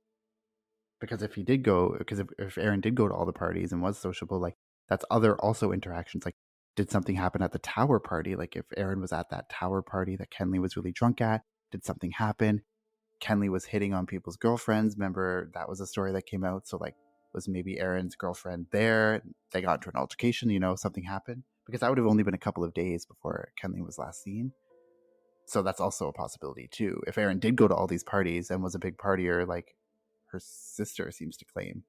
Because if if Aaron did go to all the parties and was sociable, like, that's other also interactions. Like, did something happen at the tower party? Like, if Aaron was at that tower party that Kenley was really drunk at, did something happen? Kenley was hitting on people's girlfriends. Remember, that was a story that came out. So, like, was maybe Aaron's girlfriend there? They got into an altercation, you know, something happened? Because that would have only been a couple of days before Kenley was last seen. So that's also a possibility, too. If Aaron did go to all these parties and was a big partier, like her sister seems to claim,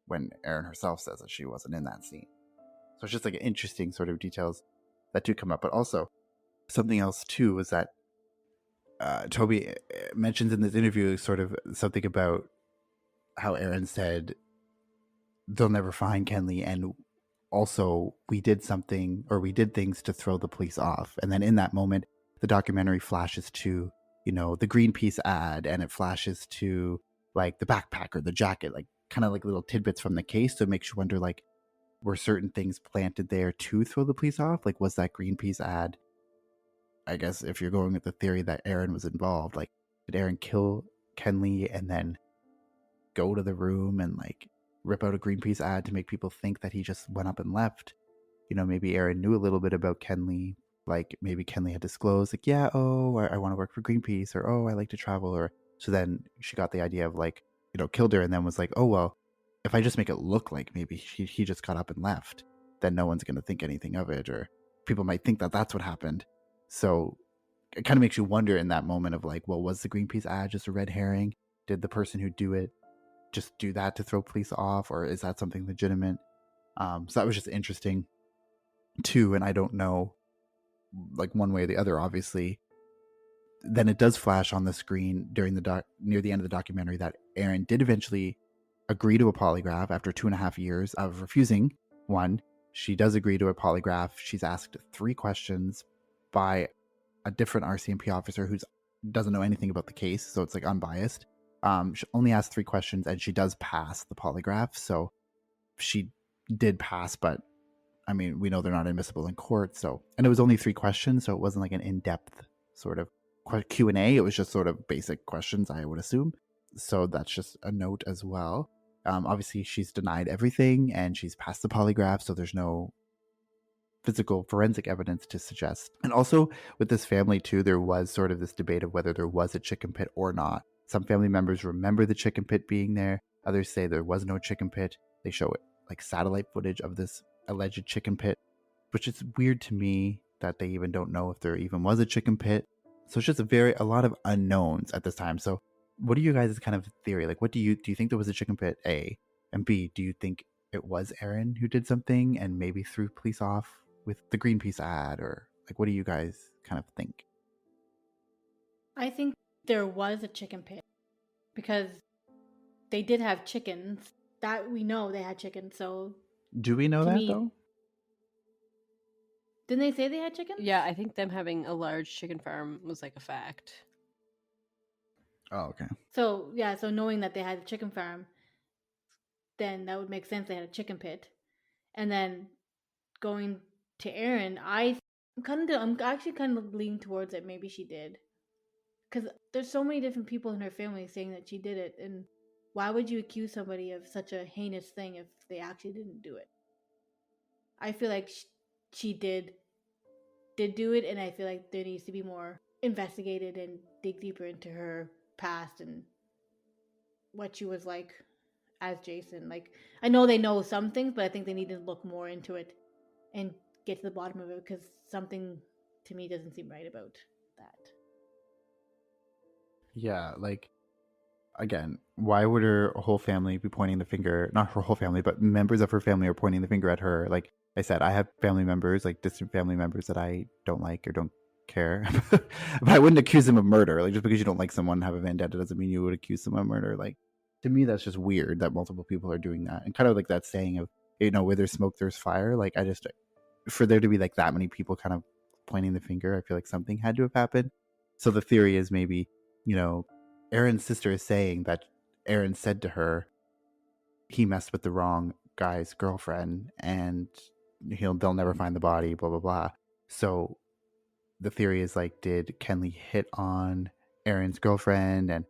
when Aaron herself says that she wasn't in that scene. So it's just like interesting sort of details that do come up. But also something else too was that Toby mentions in this interview sort of something about how Aaron said they'll never find Kenley, and also we did things to throw the police off. And then in that moment, the documentary flashes to, the Greenpeace ad, and it flashes to like the backpack or the jacket, like kind of like little tidbits from the case. So it makes you wonder, like, were certain things planted there to throw the police off? Like, was that Greenpeace ad, I guess if you're going with the theory that Aaron was involved, like, did Aaron kill Kenley and then go to the room and like rip out a Greenpeace ad to make people think that he just went up and left? Maybe Aaron knew a little bit about Kenley. Like, maybe Kenley had disclosed, like, yeah, I want to work for Greenpeace, or, I like to travel. Or so then she got the idea of, like, killed her, and then was like, oh, well, if I just make it look like maybe he just got up and left, then no one's going to think anything of it, or people might think that that's what happened. So it kind of makes you wonder in that moment of like, well, was the Greenpeace ad just a red herring? Did the person who do it just do that to throw police off, or is that something legitimate? So that was just interesting too. And I don't know, like, one way or the other, obviously. Then it does flash on the screen during near the end of the documentary that Aaron did eventually agree to a polygraph after 2.5 years of refusing one. She does agree to a polygraph. She's asked 3 questions by a different RCMP officer who doesn't know anything about the case, so it's like unbiased. She only asked 3 questions, and she does pass the polygraph. So she did pass, but I mean, we know they're not admissible in court. So, and it was only 3 questions, so it wasn't like an in-depth sort of Q&A. It was just sort of basic questions, I would assume. So that's just a note as well. Obviously, she's denied everything, and she's passed the polygraph, so there's no physical forensic evidence to suggest. And also with this family too, there was sort of this debate of whether there was a chicken pit or not. Some family members remember the chicken pit being there. Others say there was no chicken pit. They show it like satellite footage of this alleged chicken pit, which is weird to me that they even don't know if there even was a chicken pit. So it's just a lot of unknowns at this time. So what are you guys' kind of theory? Like, what do you think there was a chicken pit, A? And B, do you think it was Aaron who did something and maybe threw police off with the Greenpeace ad? Or like, what do you guys kind of think? I think there was a chicken pit because they did have chickens. That we know they had chickens. So do we know that though? Didn't they say they had chickens? Yeah, I think them having a large chicken farm was like a fact. Oh, okay. So yeah, so knowing that they had a chicken farm, then that would make sense they had a chicken pit. And then going to Aaron, I'm actually kind of leaning towards it. Maybe she did, because there's so many different people in her family saying that she did it, and why would you accuse somebody of such a heinous thing if they actually didn't do it? I feel like she did do it, and I feel like there needs to be more investigated and dig deeper into her past and what she was like as Jason. Like, I know they know some things, but I think they need to look more into it and get to the bottom of it, because something to me doesn't seem right about that. Yeah, like, again, why would her whole family be pointing the finger? Not her whole family, but members of her family are pointing the finger at her. Like I said, I have family members, like distant family members, that I don't like or don't care. But I wouldn't accuse them of murder. Like, just because you don't like someone and have a vendetta doesn't mean you would accuse someone of murder. Like, to me, that's just weird that multiple people are doing that. And kind of like that saying of, where there's smoke, there's fire. Like, for there to be like that many people kind of pointing the finger, I feel like something had to have happened. So the theory is maybe, Aaron's sister is saying that Aaron said to her, he messed with the wrong guy's girlfriend and they'll never find the body, blah, blah, blah. So the theory is like, did Kenley hit on Aaron's girlfriend and,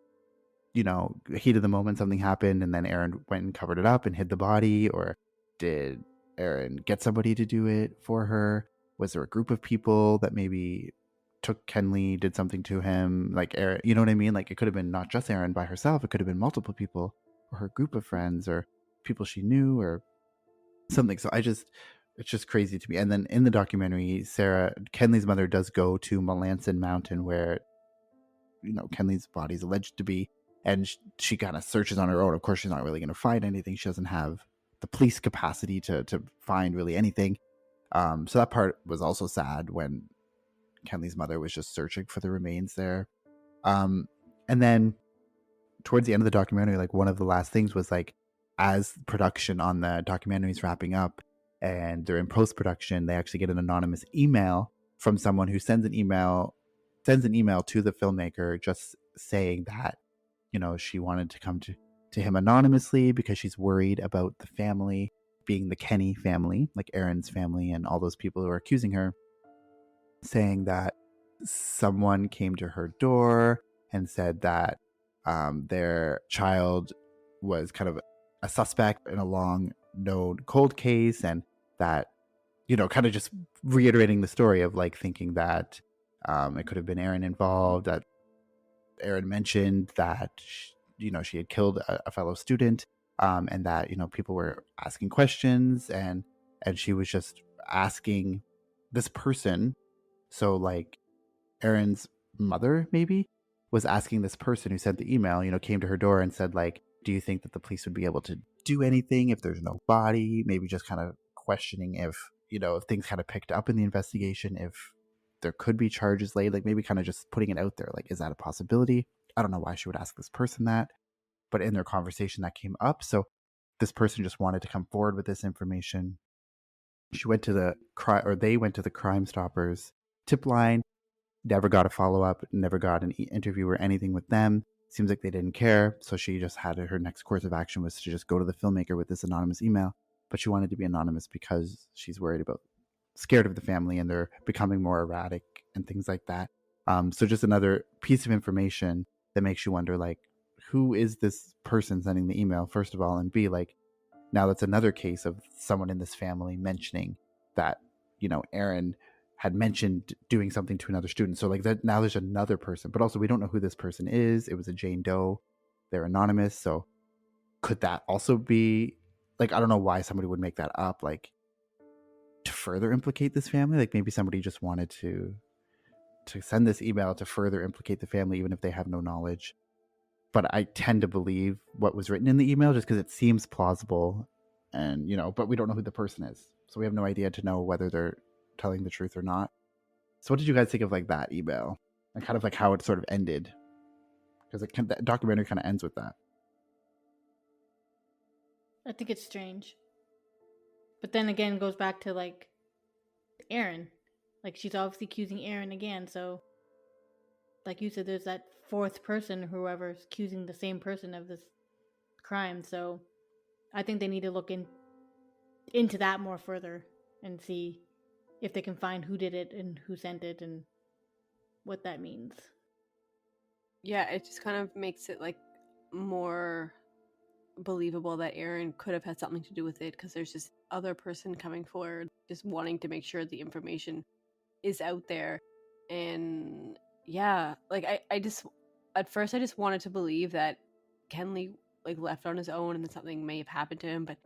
heat of the moment, something happened and then Aaron went and covered it up and hid the body? Or did Aaron get somebody to do it for her? Was there a group of people that maybe took Kenley, did something to him? Like, Aaron, you know what I mean? Like, it could have been not just Aaron by herself. It could have been multiple people, or her group of friends, or people she knew, or something. So it's just crazy to me. And then in the documentary, Kenley's mother does go to Melanson Mountain, where, Kenley's body is alleged to be, and she kind of searches on her own. Of course, she's not really going to find anything. She doesn't have the police capacity to find really anything. So that part was also sad, when Kenley's mother was just searching for the remains there. And And then towards the end of the documentary, like one of the last things was like, as production on the documentary is wrapping up and they're in post-production, they actually get an anonymous email from someone who sends an email to the filmmaker just saying that, you know, she wanted to come to him anonymously because she's worried about the family being the Kenny family, like Erin's family and all those people who are accusing her, saying that someone came to her door and said that their child was kind of a suspect in a long known cold case, and that, you know, kind of just reiterating the story of like thinking that it could have been Erin involved, that Erin mentioned that she had killed a fellow student, and that, you know, people were asking questions, and she was just asking this person. So like Erin's mother maybe was asking this person who sent the email, you know, came to her door and said like, do you think that the police would be able to do anything if there's no body? Maybe just kind of questioning if, you know, if things kind of picked up in the investigation, if there could be charges laid, like maybe kind of just putting it out there. Like, is that a possibility? I don't know why she would ask this person that, but in their conversation that came up. So this person just wanted to come forward with this information. She went to they went to the Crime Stoppers tip line, never got a follow-up, never got an interview or anything with them. Seems like they didn't care. So she just had her next course of action was to just go to the filmmaker with this anonymous email. But she wanted to be anonymous because she's scared of the family and they're becoming more erratic and things like that. So just another piece of information that makes you wonder, like, who is this person sending the email, first of all, and B, like, now that's another case of someone in this family mentioning that, you know, Erin had mentioned doing something to another student. So like that, now there's another person, but also we don't know who this person is. It was a Jane Doe. They're anonymous. So could that also be like, I don't know why somebody would make that up, like to further implicate this family. Like maybe somebody just wanted to send this email to further implicate the family, even if they have no knowledge. But I tend to believe what was written in the email just because it seems plausible, and, you know, but we don't know who the person is. So we have no idea to know whether they're telling the truth or not. So what did you guys think of like that email and kind of like how it sort of ended? Because the documentary kind of ends with that. I think it's strange. But then again, it goes back to like Erin. Like she's obviously accusing Erin again. So like you said, there's that fourth person, whoever's accusing the same person of this crime. So I think they need to look into that more further and see if they can find who did it and who sent it and what that means. Yeah, it just kind of makes it like more believable that Erin could have had something to do with it, because there's this other person coming forward just wanting to make sure the information is out there. And yeah, like I just at first I just wanted to believe that Kenley like left on his own and that something may have happened to him, but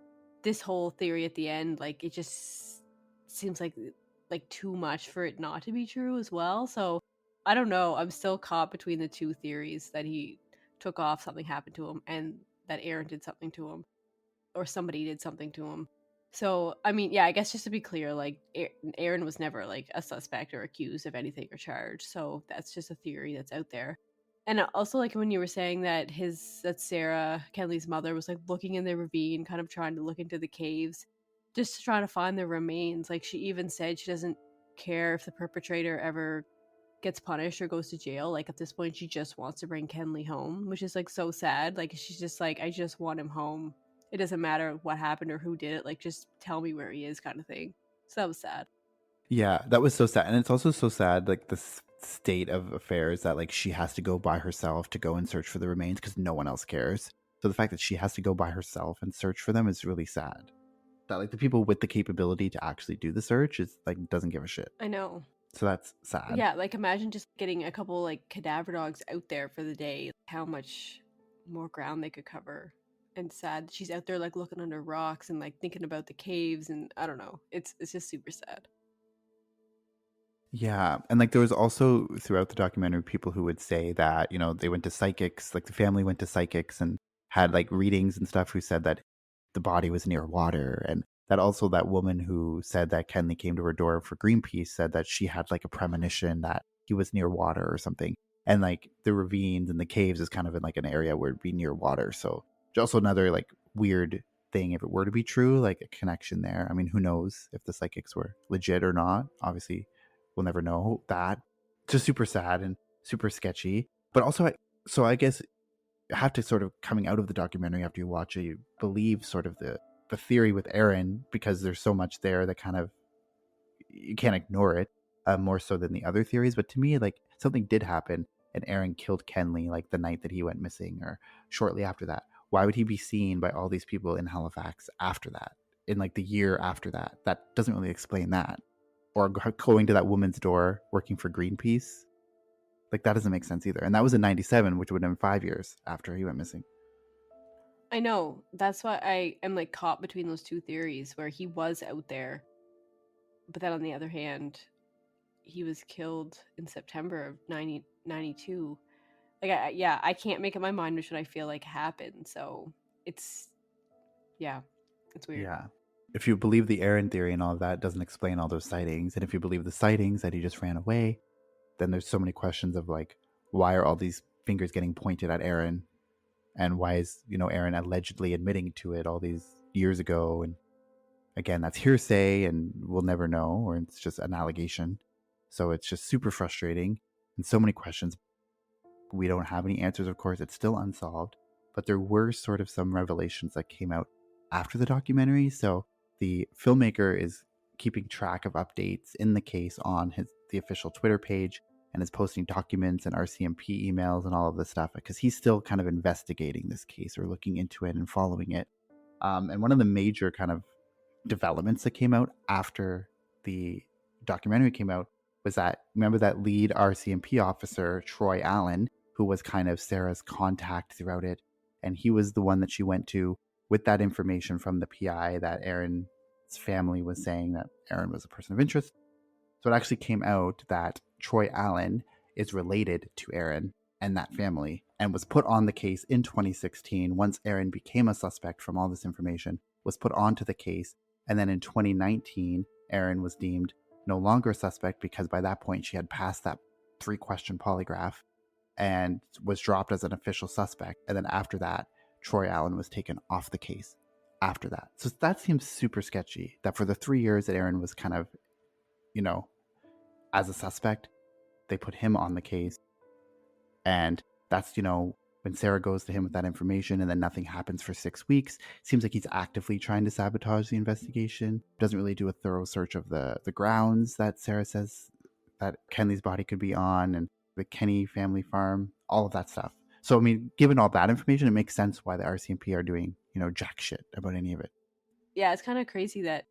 this whole theory at the end, like it just seems like too much for it not to be true as well. So I don't know, I'm still caught between the two theories, that he took off, something happened to him, and that Erin did something to him, or somebody did something to him. So I mean, yeah, I guess just to be clear, like Erin was never like a suspect or accused of anything or charged, so that's just a theory that's out there. And also, like when you were saying that Sarah, Kenley's mother, was like looking in the ravine, kind of trying to look into the caves, just to try to find the remains. Like she even said she doesn't care if the perpetrator ever gets punished or goes to jail. Like at this point, she just wants to bring Kenley home, which is like so sad. Like she's just like, I just want him home. It doesn't matter what happened or who did it. Like just tell me where he is, kind of thing. So that was sad. Yeah, that was so sad. And it's also so sad, like the state of affairs, that like she has to go by herself to go and search for the remains because no one else cares. So the fact that she has to go by herself and search for them is really sad. That like the people with the capability to actually do the search is like doesn't give a shit. I know. So that's sad. Yeah, like imagine just getting a couple like cadaver dogs out there for the day. How much more ground they could cover. And sad she's out there like looking under rocks and like thinking about the caves, and I don't know. It's just super sad. Yeah. And like there was also throughout the documentary people who would say that, you know, they went to psychics, like the family went to psychics and had like readings and stuff, who said that the body was near water. And that also that woman who said that Kenley came to her door for Greenpeace said that she had like a premonition that he was near water or something. And like the ravines and the caves is kind of in like an area where it'd be near water. So also another like weird thing if it were to be true, like a connection there. I mean, who knows if the psychics were legit or not? Obviously, we'll never know that. Just super sad and super sketchy. But also, so I guess you have to sort of, coming out of the documentary after you watch it, you believe sort of the theory with Aaron, because there's so much there that kind of, you can't ignore it, more so than the other theories. But to me, like, something did happen and Aaron killed Kenley like the night that he went missing or shortly after that. Why would he be seen by all these people in Halifax after that, in like the year after that? That doesn't really explain that. Or going to that woman's door working for Greenpeace, like that doesn't make sense either. And that was in 97, which would have been 5 years after he went missing. I know. That's why I am like caught between those two theories where he was out there, but then on the other hand, he was killed in September of 1992. Like, I can't make up my mind which one I feel like happened. So it's weird. Yeah. If you believe the Aaron theory and all of that, it doesn't explain all those sightings. And if you believe the sightings that he just ran away, then there's so many questions of like, why are all these fingers getting pointed at Aaron? And why is, Aaron allegedly admitting to it all these years ago? And again, that's hearsay and we'll never know, or it's just an allegation. So it's just super frustrating and so many questions. We don't have any answers, of course. It's still unsolved. But there were sort of some revelations that came out after the documentary. So the filmmaker is keeping track of updates in the case on the official Twitter page, and is posting documents and RCMP emails and all of this stuff because he's still kind of investigating this case or looking into it and following it. And one of the major kind of developments that came out after the documentary came out was that, remember that lead RCMP officer, Troy Allen, who was kind of Sarah's contact throughout it, and he was the one that she went to with that information from the PI that Aaron's family was saying that Aaron was a person of interest. So it actually came out that Troy Allen is related to Aaron and that family, and was put on the case in 2016 once Aaron became a suspect from all this information, was put onto the case. And then in 2019, Aaron was deemed no longer a suspect because by that point she had passed that 3-question polygraph and was dropped as an official suspect. And then after that, Troy Allen was taken off the case after that. So that seems super sketchy, that for the 3 years that Aaron was kind of, as a suspect, they put him on the case. And that's, when Sarah goes to him with that information and then nothing happens for 6 weeks, seems like he's actively trying to sabotage the investigation. Doesn't really do a thorough search of the grounds that Sarah says that Kenley's body could be on, and the Kenny family farm, all of that stuff. So, I mean, given all that information, it makes sense why the RCMP are doing, jack shit about any of it. Yeah, it's kind of crazy that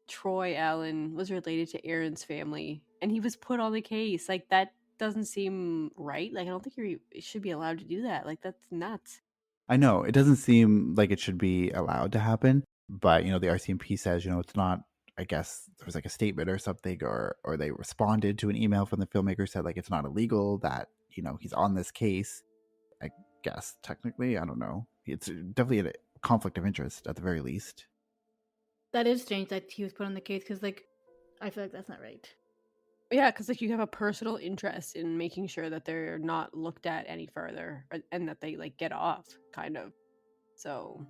Troy Allen was related to Aaron's family and he was put on the case. Like, that doesn't seem right. Like, I don't think you should be allowed to do that. Like, that's nuts. I know it doesn't seem like it should be allowed to happen, but the RCMP says it's not. I guess there was like a statement or something, or they responded to an email from the filmmaker, said like it's not illegal that he's on this case. I guess technically, I don't know. It's definitely a conflict of interest at the very least. That is strange that he was put on the case because, like, I feel like that's not right. Yeah, because like you have a personal interest in making sure that they're not looked at any further, and that they like get off, kind of. So,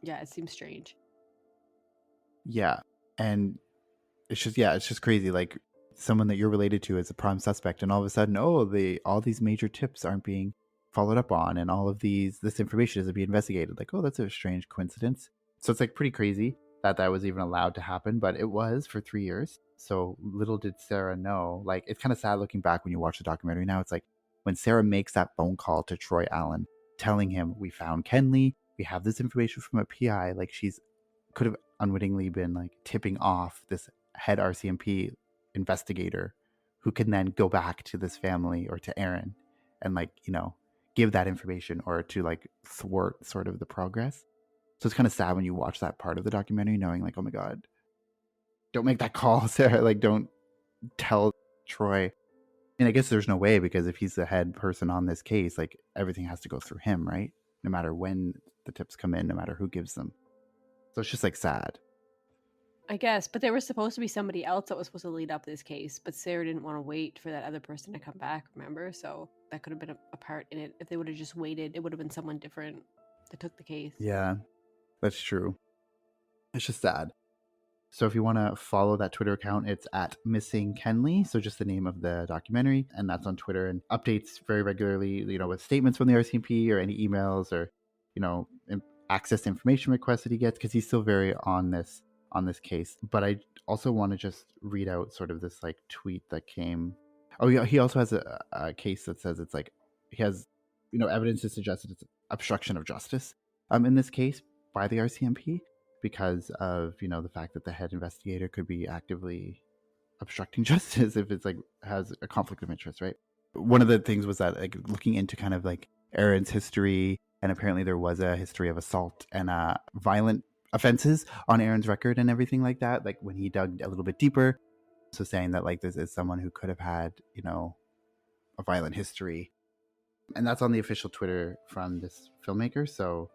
yeah, it seems strange. Yeah, and it's just crazy. Like someone that you're related to is a prime suspect, and all of a sudden, all these major tips aren't being followed up on, and all of this information isn't being investigated. Like, oh, that's a strange coincidence. So it's like pretty crazy that was even allowed to happen, but it was for 3 years. So little did Sarah know. Like, it's kind of sad looking back when you watch the documentary now. It's like when Sarah makes that phone call to Troy Allen telling him, we found Kenley, we have this information from a PI, like she's could have unwittingly been like tipping off this head RCMP investigator who can then go back to this family or to Aaron and like, give that information or to like thwart sort of the progress. So it's kind of sad when you watch that part of the documentary knowing like, oh my God, don't make that call, Sarah. Like, don't tell Troy. And I guess there's no way, because if he's the head person on this case, like everything has to go through him, right? No matter when the tips come in, no matter who gives them. So it's just like sad. I guess, but there was supposed to be somebody else that was supposed to lead up this case, but Sarah didn't want to wait for that other person to come back, remember? So that could have been a part in it. If they would have just waited, it would have been someone different that took the case. Yeah, that's true. It's just sad. So if you want to follow that Twitter account, it's at Missing Kenley. So just the name of the documentary, and that's on Twitter, and updates very regularly, with statements from the RCMP or any emails or, access to information requests that he gets, because he's still very on this case. But I also want to just read out sort of this like tweet that came. Oh yeah, he also has a case that says it's like he has, evidence to suggest that it's obstruction of justice in this case by the RCMP, because of the fact that the head investigator could be actively obstructing justice if it's like has a conflict of interest, right? One of the things was that like looking into kind of like Aaron's history, and apparently there was a history of assault and violent offenses on Aaron's record and everything like that, like when he dug a little bit deeper. So saying that like this is someone who could have had a violent history, and that's on the official Twitter from this filmmaker. So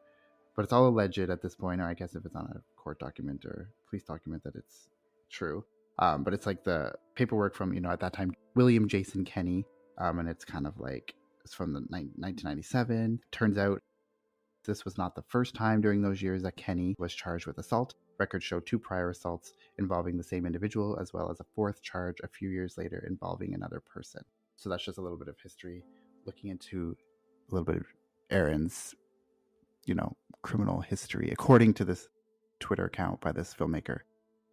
but it's all alleged at this point, or I guess if it's on a court document or police document that it's true. But it's like the paperwork from, at that time, William Jason Kenny. And it's kind of like, it's from the 1997. Turns out this was not the first time during those years that Kenny was charged with assault. Records show 2 prior assaults involving the same individual, as well as a 4th charge a few years later involving another person. So that's just a little bit of history, looking into a little bit of Aaron's criminal history, according to this Twitter account by this filmmaker,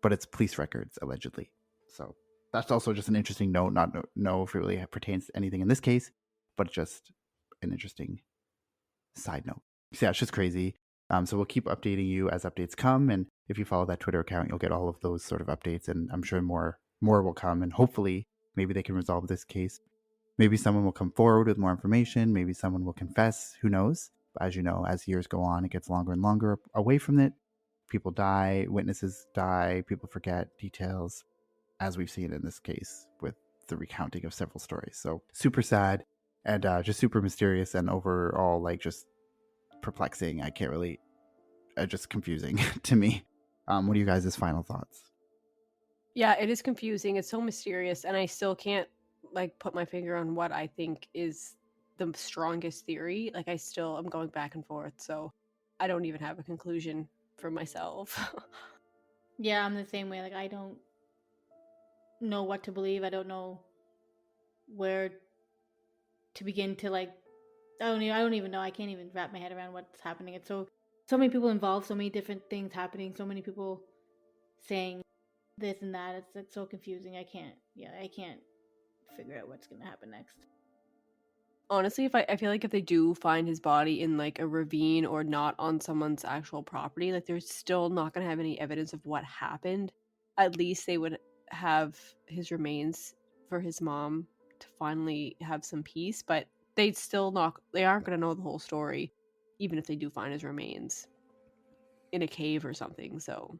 but it's police records allegedly. So that's also just an interesting note. Not know if it really pertains to anything in this case, but just an interesting side note. So yeah, it's just crazy. So we'll keep updating you as updates come, and if you follow that Twitter account, you'll get all of those sort of updates, and I'm sure more will come, and hopefully maybe they can resolve this case. Maybe someone will come forward with more information. Maybe someone will confess. Who knows? As you know, as years go on, it gets longer and longer away from it. People die, witnesses die, people forget details, as we've seen in this case with the recounting of several stories. So super sad and just super mysterious, and overall like just perplexing. I can't really, just confusing to me. What are you guys' final thoughts? Yeah, it is confusing. It's so mysterious, and I still can't like put my finger on what I think is the strongest theory. Like I'm going back and forth, so I don't even have a conclusion for myself. Yeah, I'm the same way. Like I don't know what to believe. I don't know where to begin to like. I don't even know. I can't even wrap my head around what's happening. It's so many people involved, so many different things happening, so many people saying this and that. It's so confusing. I can't figure out what's gonna happen next. Honestly, I feel like if they do find his body in like a ravine or not on someone's actual property, like they're still not going to have any evidence of what happened. At least they would have his remains for his mom to finally have some peace, but they aren't going to know the whole story, even if they do find his remains in a cave or something. So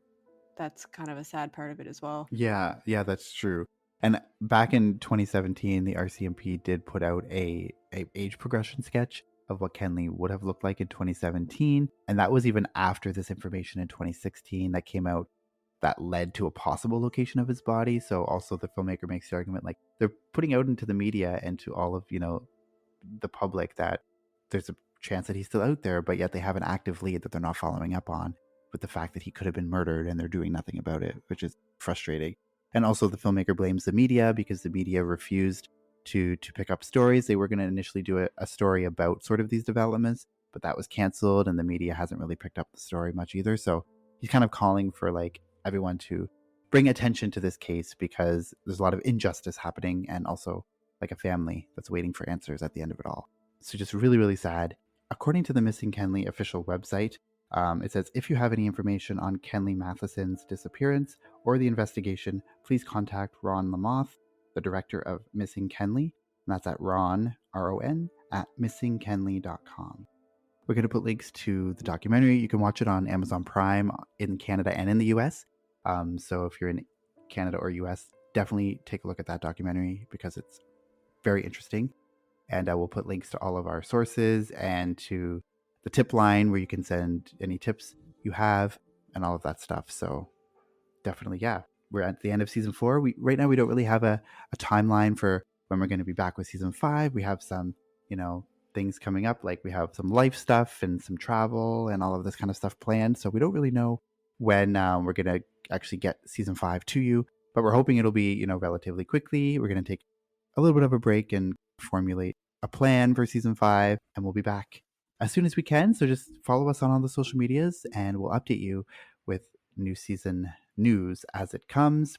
that's kind of a sad part of it as well. Yeah, that's true. And back in 2017, the RCMP did put out a age progression sketch of what Kenley would have looked like in 2017. And that was even after this information in 2016 that came out that led to a possible location of his body. So also the filmmaker makes the argument, like they're putting out into the media and to all of, the public that there's a chance that he's still out there, but yet they have an active lead that they're not following up on, with the fact that he could have been murdered and they're doing nothing about it, which is frustrating. And also the filmmaker blames the media because the media refused to pick up stories. They were going to initially do a story about sort of these developments, but that was canceled and the media hasn't really picked up the story much either. So he's kind of calling for like everyone to bring attention to this case because there's a lot of injustice happening, and also like a family that's waiting for answers at the end of it all. So just really, really sad. According to the Missing Kenley official website, it says, if you have any information on Kenley Matheson's disappearance or the investigation, please contact Ron Lamoth, the director of Missing Kenley. And that's at Ron, R-O-N, at missingkenley.com. We're going to put links to the documentary. You can watch it on Amazon Prime in Canada and in the US. So if you're in Canada or US, definitely take a look at that documentary because it's very interesting. And we'll put links to all of our sources and to the tip line where you can send any tips you have and all of that stuff. So definitely, yeah. We're at the end of season 4. Right now we don't really have a timeline for when we're going to be back with season 5. We have some, things coming up, like we have some life stuff and some travel and all of this kind of stuff planned. So we don't really know when we're going to actually get season 5 to you, but we're hoping it'll be, relatively quickly. We're going to take a little bit of a break and formulate a plan for season 5, and we'll be back as soon as we can. So just follow us on all the social medias and we'll update you with new season news as it comes.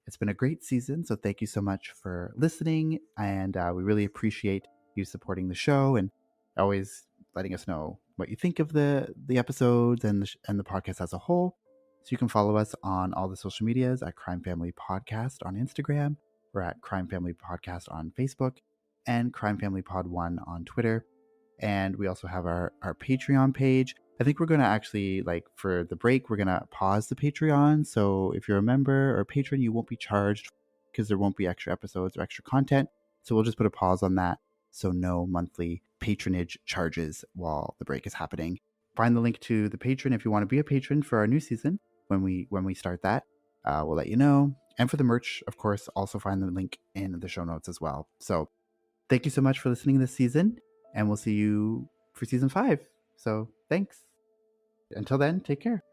It's been a great season, so thank you so much for listening, and we really appreciate you supporting the show and always letting us know what you think of the episodes and the podcast as a whole. So you can follow us on all the social medias at Crime Family Podcast on Instagram. We're at Crime Family Podcast on Facebook and Crime Family Pod 1 on Twitter. And we also have our Patreon page. I think we're going to actually, for the break, we're going to pause the Patreon. So if you're a member or a patron, you won't be charged because there won't be extra episodes or extra content. So we'll just put a pause on that. So no monthly patronage charges while the break is happening. Find the link to the patron if you want to be a patron for our new season. When we start that, we'll let you know. And for the merch, of course, also find the link in the show notes as well. So thank you so much for listening this season, and we'll see you for season 5. So thanks. Until then, take care.